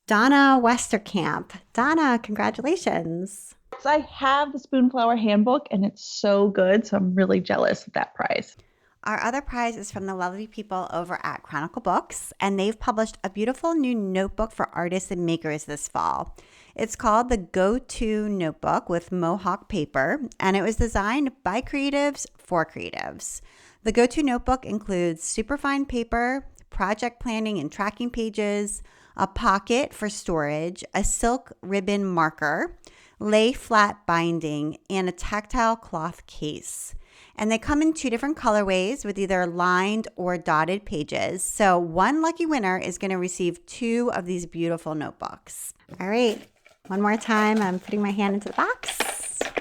Donna Westerkamp. Donna, congratulations. I have the Spoonflower Handbook, and it's so good, so I'm really jealous of that prize. Our other prize is from the lovely people over at Chronicle Books, and they've published a beautiful new notebook for artists and makers this fall. It's called the Go-To Notebook with Mohawk paper, and it was designed by creatives for creatives. The Go-To Notebook includes superfine paper, project planning and tracking pages, a pocket for storage, a silk ribbon marker, lay flat binding, and a tactile cloth case. And they come in 2 different colorways with either lined or dotted pages. So one lucky winner is going to receive 2 of these beautiful notebooks. All right, one more time. I'm putting my hand into the box.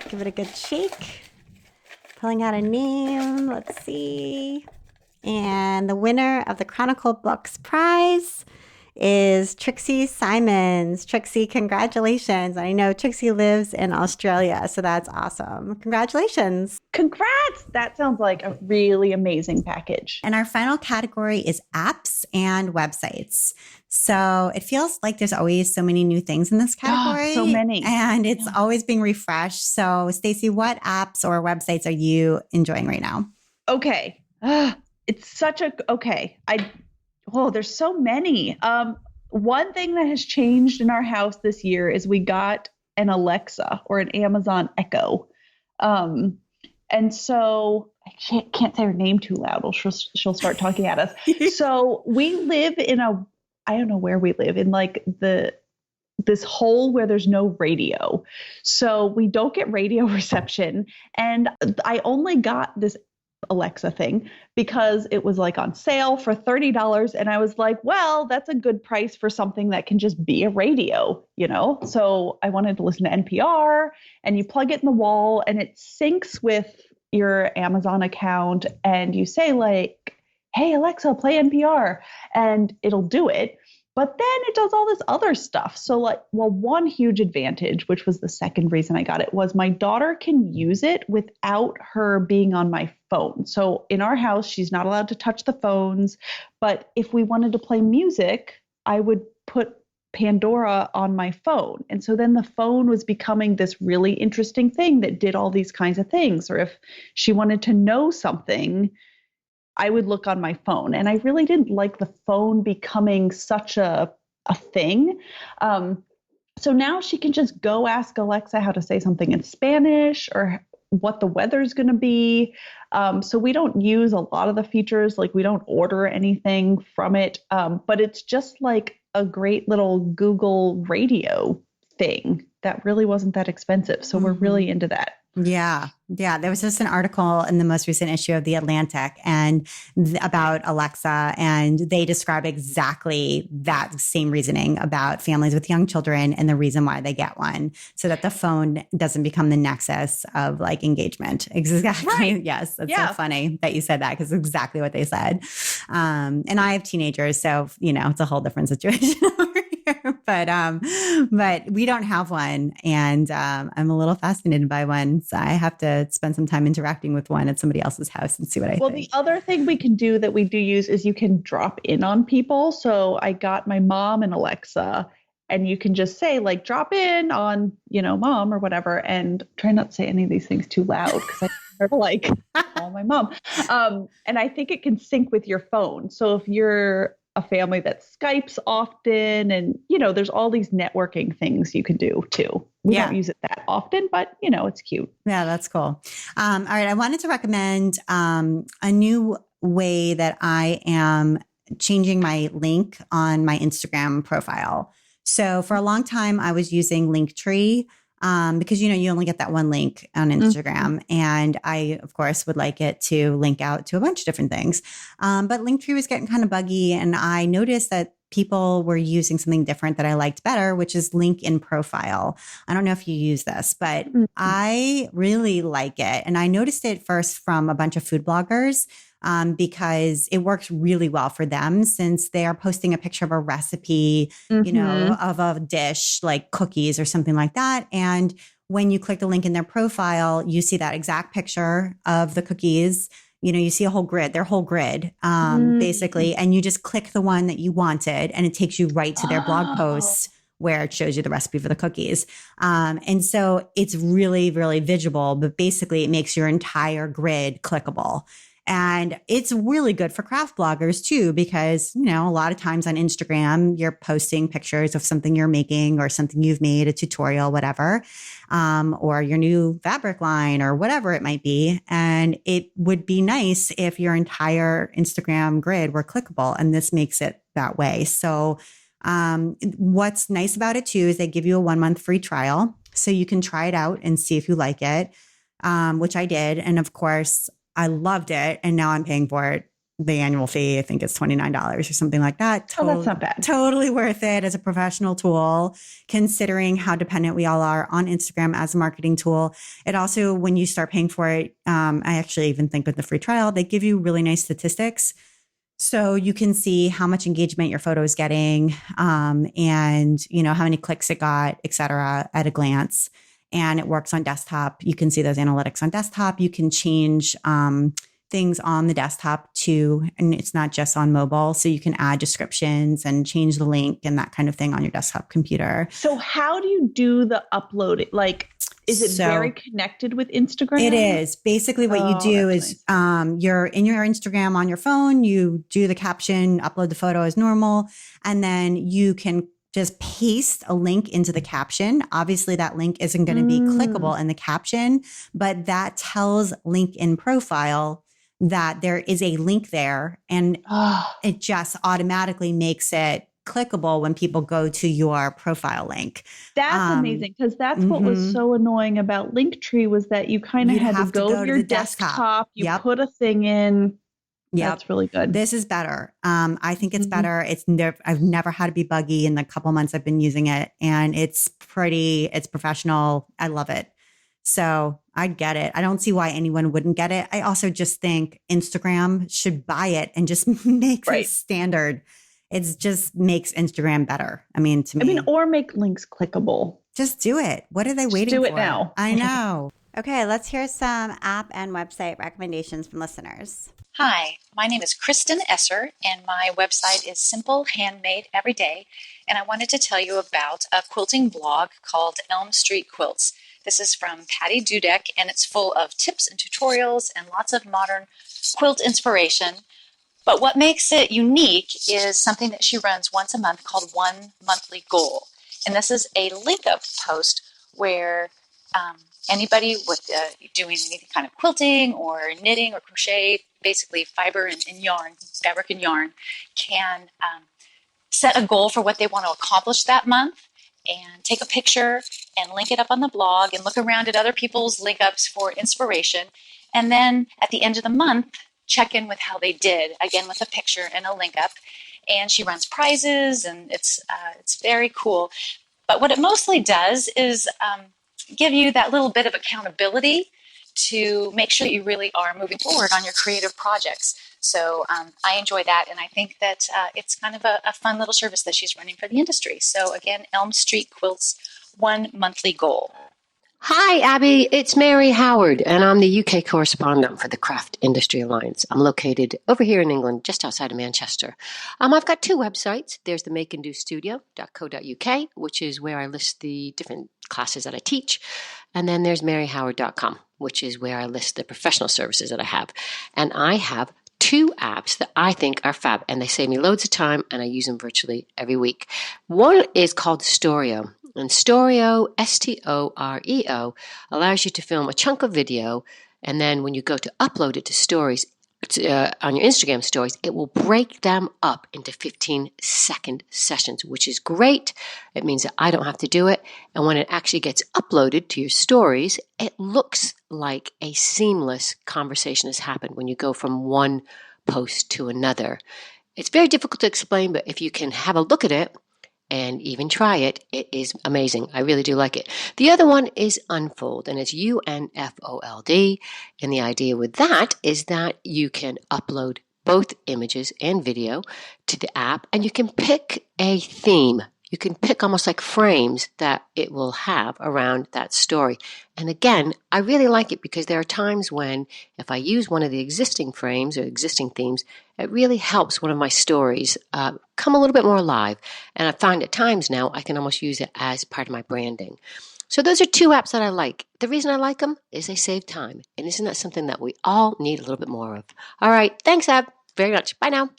Give it a good shake. Pulling out a name. Let's see. And the winner of the Chronicle Books prize is Trixie Simons. Trixie, congratulations. I know Trixie lives in Australia, so that's awesome. Congratulations. Congrats! That sounds like a really amazing package. And our final category is apps and websites. So it feels like there's always so many new things in this category. So many. And it's always being refreshed. So Stacey, what apps or websites are you enjoying right now? Okay. It's such a, okay. There's so many. One thing that has changed in our house this year is we got an Alexa or an Amazon Echo. And so I can't say her name too loud or she'll start talking at us. So we live in I don't know where we live, in like this hole where there's no radio. So we don't get radio reception. And I only got this Alexa thing because it was like on sale for $30. And I was like, well, that's a good price for something that can just be a radio, you know? So I wanted to listen to NPR, and you plug it in the wall and it syncs with your Amazon account, and you say like, hey, Alexa, play NPR, and it'll do it. But then it does all this other stuff. So one huge advantage, which was the second reason I got it, was my daughter can use it without her being on my phone. So in our house, she's not allowed to touch the phones. But if we wanted to play music, I would put Pandora on my phone. And so then the phone was becoming this really interesting thing that did all these kinds of things. Or if she wanted to know something, I would look on my phone, and I really didn't like the phone becoming such a thing. So now she can just go ask Alexa how to say something in Spanish or what the weather's going to be. So we don't use a lot of the features, like we don't order anything from it, but it's just like a great little Google radio thing that really wasn't that expensive. So we're really into that. Yeah. There was just an article in the most recent issue of The Atlantic about Alexa, and they describe exactly that same reasoning about families with young children and the reason why they get one, so that the phone doesn't become the nexus of like engagement. Exactly. Right. Yes. That's so funny that you said that, because it's exactly what they said. And I have teenagers, so, it's a whole different situation over here. But we don't have one, and I'm a little fascinated by one. So I have to spend some time interacting with one at somebody else's house and see what I think. Well, the other thing we can do that we do use is you can drop in on people. So I got my mom and Alexa, and you can just say like, drop in on, mom or whatever, and try not to say any of these things too loud, because I like call my mom. And I think it can sync with your phone. So if you're a family that Skypes often, and there's all these networking things you can do too. We Yeah. don't use it that often, but you know, it's cute. Yeah, that's cool. All right. I wanted to recommend a new way that I am changing my link on my Instagram profile. So for a long time, I was using Linktree because, you only get that one link on Instagram. And I, of course, would like it to link out to a bunch of different things. But Linktree was getting kind of buggy. And I noticed that people were using something different that I liked better, which is link in profile. I don't know if you use this, but I really like it. And I noticed it first from a bunch of food bloggers because it works really well for them since they are posting a picture of a recipe, of a dish like cookies or something like that. And when you click the link in their profile, you see that exact picture of the cookies. You see a whole grid, their whole grid, basically, and you just click the one that you wanted and it takes you right to their blog posts where it shows you the recipe for the cookies. And so it's really, really visible, but basically it makes your entire grid clickable. And it's really good for craft bloggers too, because, a lot of times on Instagram, you're posting pictures of something you're making or something you've made, a tutorial, whatever, or your new fabric line or whatever it might be. And it would be nice if your entire Instagram grid were clickable, and this makes it that way. So what's nice about it too is they give you a 1-month free trial. So you can try it out and see if you like it, which I did. And of course, I loved it. And now I'm paying for it. The annual fee, I think it's $29 or something like that. That's not bad. Totally worth it as a professional tool, considering how dependent we all are on Instagram as a marketing tool. It also, when you start paying for it, I actually even think with the free trial, they give you really nice statistics. So you can see how much engagement your photo is getting, and how many clicks it got, et cetera, at a glance. And it works on desktop. You can see those analytics on desktop. You can change things on the desktop too. And it's not just on mobile. So you can add descriptions and change the link and that kind of thing on your desktop computer. So how do you do the upload? Like, is it very connected with Instagram? It is. Basically what you do is you're in your Instagram on your phone, you do the caption, upload the photo as normal, and then you can just paste a link into the caption. Obviously, that link isn't going to be clickable in the caption, but that tells link in profile that there is a link there, and it just automatically makes it clickable when people go to your profile link. That's amazing, because that's what was so annoying about Linktree was that you kind of had to go to your desktop, you put a thing in. Yeah, that's really good. This is better. I think it's better. I've never had to be buggy in the couple months I've been using it, and it's professional. I love it. So I get it. I don't see why anyone wouldn't get it. I also just think Instagram should buy it and just make it standard. It just makes Instagram better. To me. Or make links clickable. Just do it. What are they waiting for? Do it now. I know. Okay, let's hear some app and website recommendations from listeners. Hi, my name is Kristen Esser, and my website is Simple Handmade Every Day. And I wanted to tell you about a quilting blog called Elm Street Quilts. This is from Patty Dudek, and it's full of tips and tutorials and lots of modern quilt inspiration. But what makes it unique is something that she runs once a month called One Monthly Goal. And this is a link-up post where anybody with doing any kind of quilting or knitting or crochet, basically fiber and yarn, fabric and yarn, can set a goal for what they want to accomplish that month and take a picture and link it up on the blog and look around at other people's link ups for inspiration. And then at the end of the month, check in with how they did, again with a picture and a link up. And she runs prizes, and it's very cool. But what it mostly does is give you that little bit of accountability to make sure that you really are moving forward on your creative projects. So I enjoy that, and I think that it's kind of a fun little service that she's running for the industry. So again, Elm Street Quilts One Monthly Goal. Hi, Abby. It's Mary Howard, and I'm the UK correspondent for the Craft Industry Alliance. I'm located over here in England, just outside of Manchester. I've got two websites. There's the makeanddostudio.co.uk, which is where I list the different classes that I teach. And then there's maryhoward.com, which is where I list the professional services that I have. And I have two apps that I think are fab, and they save me loads of time, and I use them virtually every week. One is called Storio, And Storeo, Storeo, allows you to film a chunk of video, and then when you go to upload it to stories, on your Instagram stories, it will break them up into 15-second sessions, which is great. It means that I don't have to do it. And when it actually gets uploaded to your stories, it looks like a seamless conversation has happened when you go from one post to another. It's very difficult to explain, but if you can have a look at it, and even try it, it is amazing. I really do like it. The other one is Unfold, and it's Unfold. And the idea with that is that you can upload both images and video to the app, and you can pick a theme. You can pick almost like frames that it will have around that story. And again, I really like it because there are times when if I use one of the existing frames or existing themes, it really helps one of my stories come a little bit more alive. And I find at times now I can almost use it as part of my branding. So those are two apps that I like. The reason I like them is they save time. And isn't that something that we all need a little bit more of? All right. Thanks, Ab, very much. Bye now.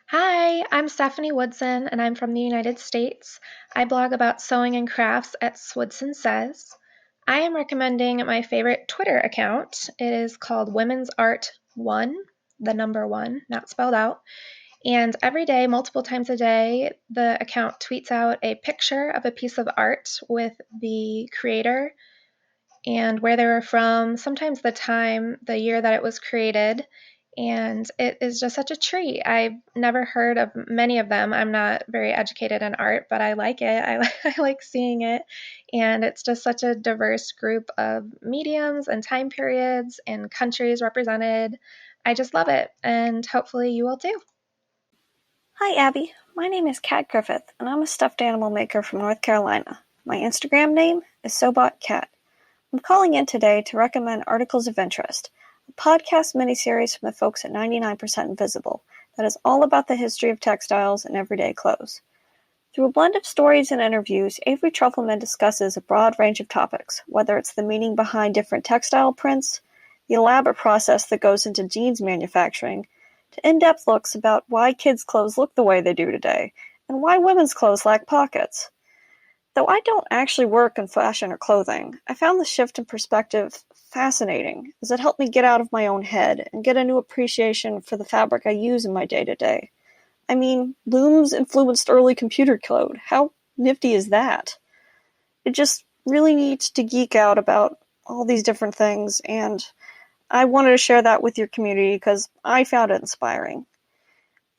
Hi, I'm Stephanie Woodson, and I'm from the United States. I blog about sewing and crafts at Swodson Says. I am recommending my favorite Twitter account. It is called Women's Art 1, the number 1, not spelled out. And every day, multiple times a day, the account tweets out a picture of a piece of art with the creator and where they were from, sometimes the time, the year that it was created. And it is just such a treat. I've never heard of many of them. I'm not very educated in art, but I like it. I like seeing it. And it's just such a diverse group of mediums and time periods and countries represented. I just love it. And hopefully you will too. Hi, Abby. My name is Kat Griffith, and I'm a stuffed animal maker from North Carolina. My Instagram name is SobotCat. I'm calling in today to recommend Articles of Interest, a podcast miniseries from the folks at 99% Invisible that is all about the history of textiles and everyday clothes. Through a blend of stories and interviews, Avery Trufelman discusses a broad range of topics, whether it's the meaning behind different textile prints, the elaborate process that goes into jeans manufacturing, to in-depth looks about why kids' clothes look the way they do today, and why women's clothes lack pockets. Though I don't actually work in fashion or clothing, I found the shift in perspective fascinating, as it helped me get out of my own head and get a new appreciation for the fabric I use in my day-to-day. I mean, looms influenced early computer code. How nifty is that? It just really needs to geek out about all these different things, and I wanted to share that with your community because I found it inspiring.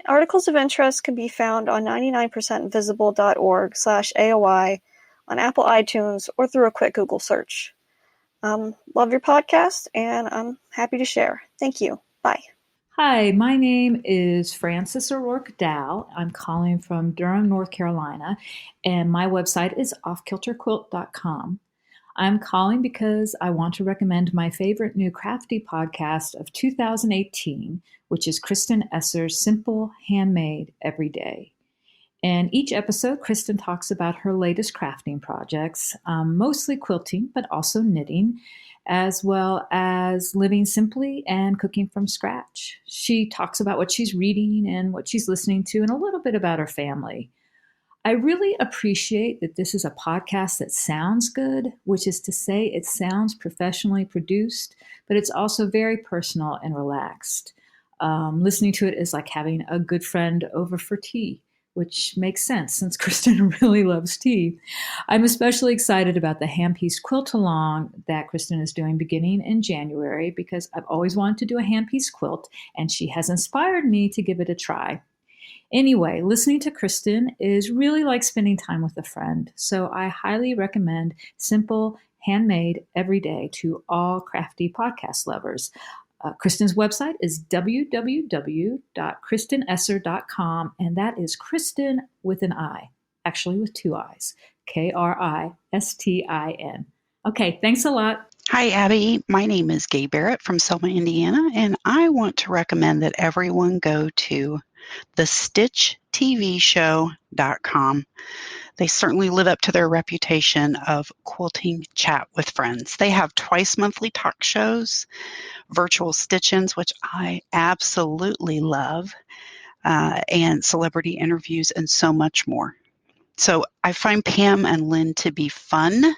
Articles of Interest can be found on 99percentinvisible.org/AOI, on Apple iTunes, or through a quick Google search. Love your podcast, and I'm happy to share. Thank you. Bye. Hi, my name is Frances O'Rourke Dow. I'm calling from Durham, North Carolina, and my website is offkilterquilt.com. I'm calling because I want to recommend my favorite new crafty podcast of 2018, which is Kristen Esser's Simple Handmade Every Day. In each episode, Kristen talks about her latest crafting projects, mostly quilting, but also knitting, as well as living simply and cooking from scratch. She talks about what she's reading and what she's listening to and a little bit about her family. I really appreciate that this is a podcast that sounds good, which is to say it sounds professionally produced, but it's also very personal and relaxed. Listening to it is like having a good friend over for tea, which makes sense since Kristen really loves tea. I'm especially excited about the hand-piece quilt-along that Kristen is doing beginning in January because I've always wanted to do a hand-piece quilt, and she has inspired me to give it a try. Anyway, listening to Kristen is really like spending time with a friend, so I highly recommend Simple Handmade Every Day to all crafty podcast lovers. Kristen's website is www.kristenesser.com, and that is Kristen with an I, actually with two I's, Kristin. Okay, thanks a lot. Hi, Abby. My name is Gay Barrett from Selma, Indiana, and I want to recommend that everyone go to thestitchtvshow.com. They certainly live up to their reputation of quilting chat with friends. They have twice monthly talk shows, virtual stitch-ins, which I absolutely love, and celebrity interviews and so much more. So I find Pam and Lynn to be funny,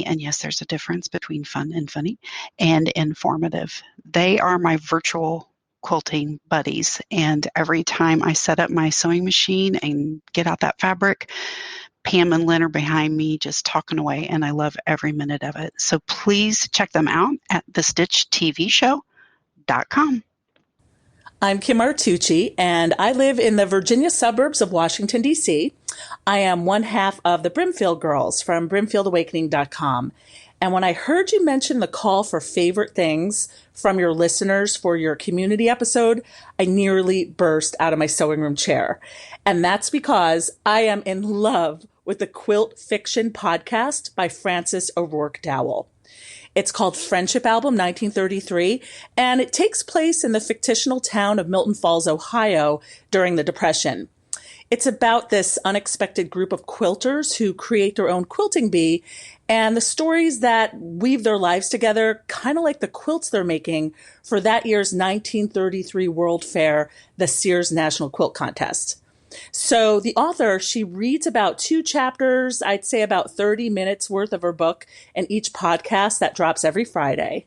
and yes, there's a difference between fun and funny, and informative. They are my virtual quilting buddies, and every time I set up my sewing machine and get out that fabric, Pam and Lynn are behind me just talking away, and I love every minute of it. So please check them out at thestitchtvshow.com. I'm Kim Artucci, and I live in the Virginia suburbs of Washington, D.C. I am one half of the Brimfield Girls from BrimfieldAwakening.com. And when I heard you mention the call for favorite things from your listeners for your community episode, I nearly burst out of my sewing room chair. And that's because I am in love with the Quilt Fiction podcast by Frances O'Rourke Dowell. It's called Friendship Album 1933, and it takes place in the fictional town of Milton Falls, Ohio during the Depression. It's about this unexpected group of quilters who create their own quilting bee and the stories that weave their lives together, kind of like the quilts they're making for that year's 1933 World Fair, the Sears National Quilt Contest. So the author, she reads about 2 chapters, I'd say about 30 minutes worth of her book in each podcast that drops every Friday.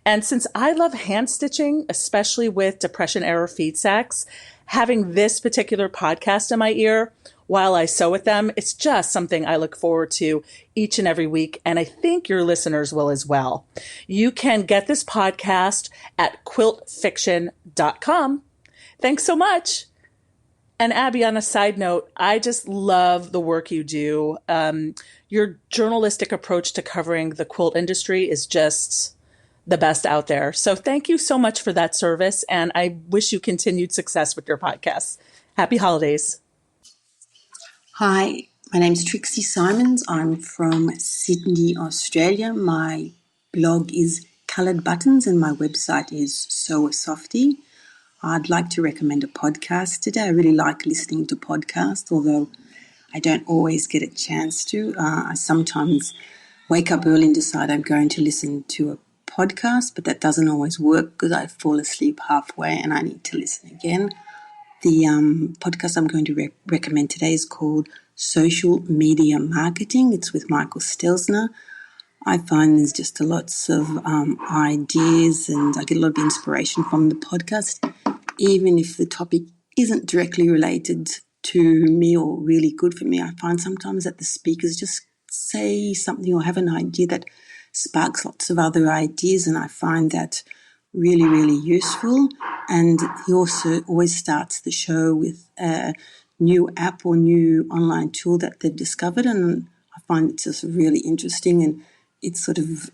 And since I love hand stitching, especially with Depression-era feed sacks, having this particular podcast in my ear while I sew with them, it's just something I look forward to each and every week, and I think your listeners will as well. You can get this podcast at quiltfiction.com. Thanks so much. And Abby, on a side note, I just love the work you do. Your journalistic approach to covering the quilt industry is just the best out there. So thank you so much for that service, and I wish you continued success with your podcast. Happy holidays. Hi, my name is Trixie Simons. I'm from Sydney, Australia. My blog is Coloured Buttons and my website is Sew a Softie. I'd like to recommend a podcast today. I really like listening to podcasts, although I don't always get a chance to. I sometimes wake up early and decide I'm going to listen to a podcast, but that doesn't always work because I fall asleep halfway and I need to listen again. The podcast I'm going to recommend today is called Social Media Marketing. It's with Michael Stelzner. I find there's just lots of ideas and I get a lot of inspiration from the podcast, even if the topic isn't directly related to me or really good for me. I find sometimes that the speakers just say something or have an idea that sparks lots of other ideas, and I find that really, really useful. And he also always starts the show with a new app or new online tool that they've discovered, and I find it just really interesting, and it sort of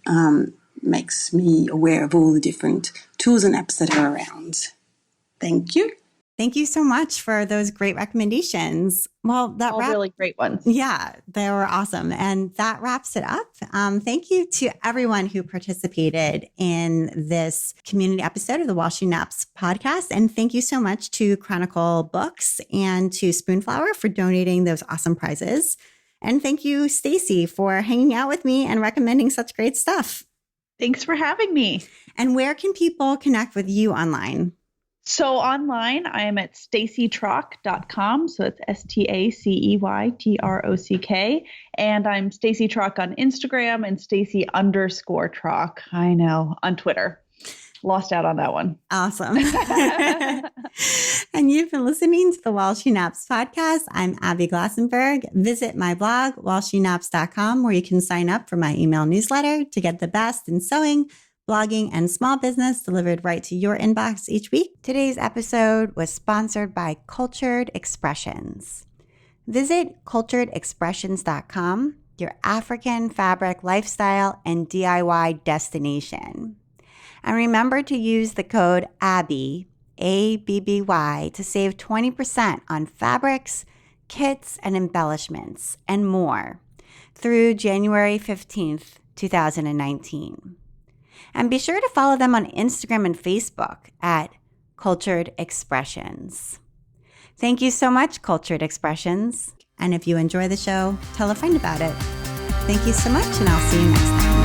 makes me aware of all the different tools and apps that are around. Thank you. Thank you so much for those great recommendations. Well, that all really great ones. Yeah, they were awesome. And that wraps it up. Thank you to everyone who participated in this community episode of the While She Naps podcast. And thank you so much to Chronicle Books and to Spoonflower for donating those awesome prizes. And thank you, Stacy, for hanging out with me and recommending such great stuff. Thanks for having me. And where can people connect with you online? So online, I am at staceytrock.com. So it's STACEYTROCK. And I'm Stacy Trock on Instagram and Stacy_Trock. I know, on Twitter. Lost out on that one. Awesome. And you've been listening to the While She Naps podcast. I'm Abby Glassenberg. Visit my blog, whileshenaps.com, where you can sign up for my email newsletter to get the best in sewing, blogging, and small business delivered right to your inbox each week. Today's episode was sponsored by Cultured Expressions. Visit culturedexpressions.com, your African fabric lifestyle and DIY destination. And remember to use the code ABBY, ABBY, to save 20% on fabrics, kits, and embellishments, and more through January 15th, 2019. And be sure to follow them on Instagram and Facebook at Cultured Expressions. Thank you so much, Cultured Expressions. And if you enjoy the show, tell a friend about it. Thank you so much, and I'll see you next time.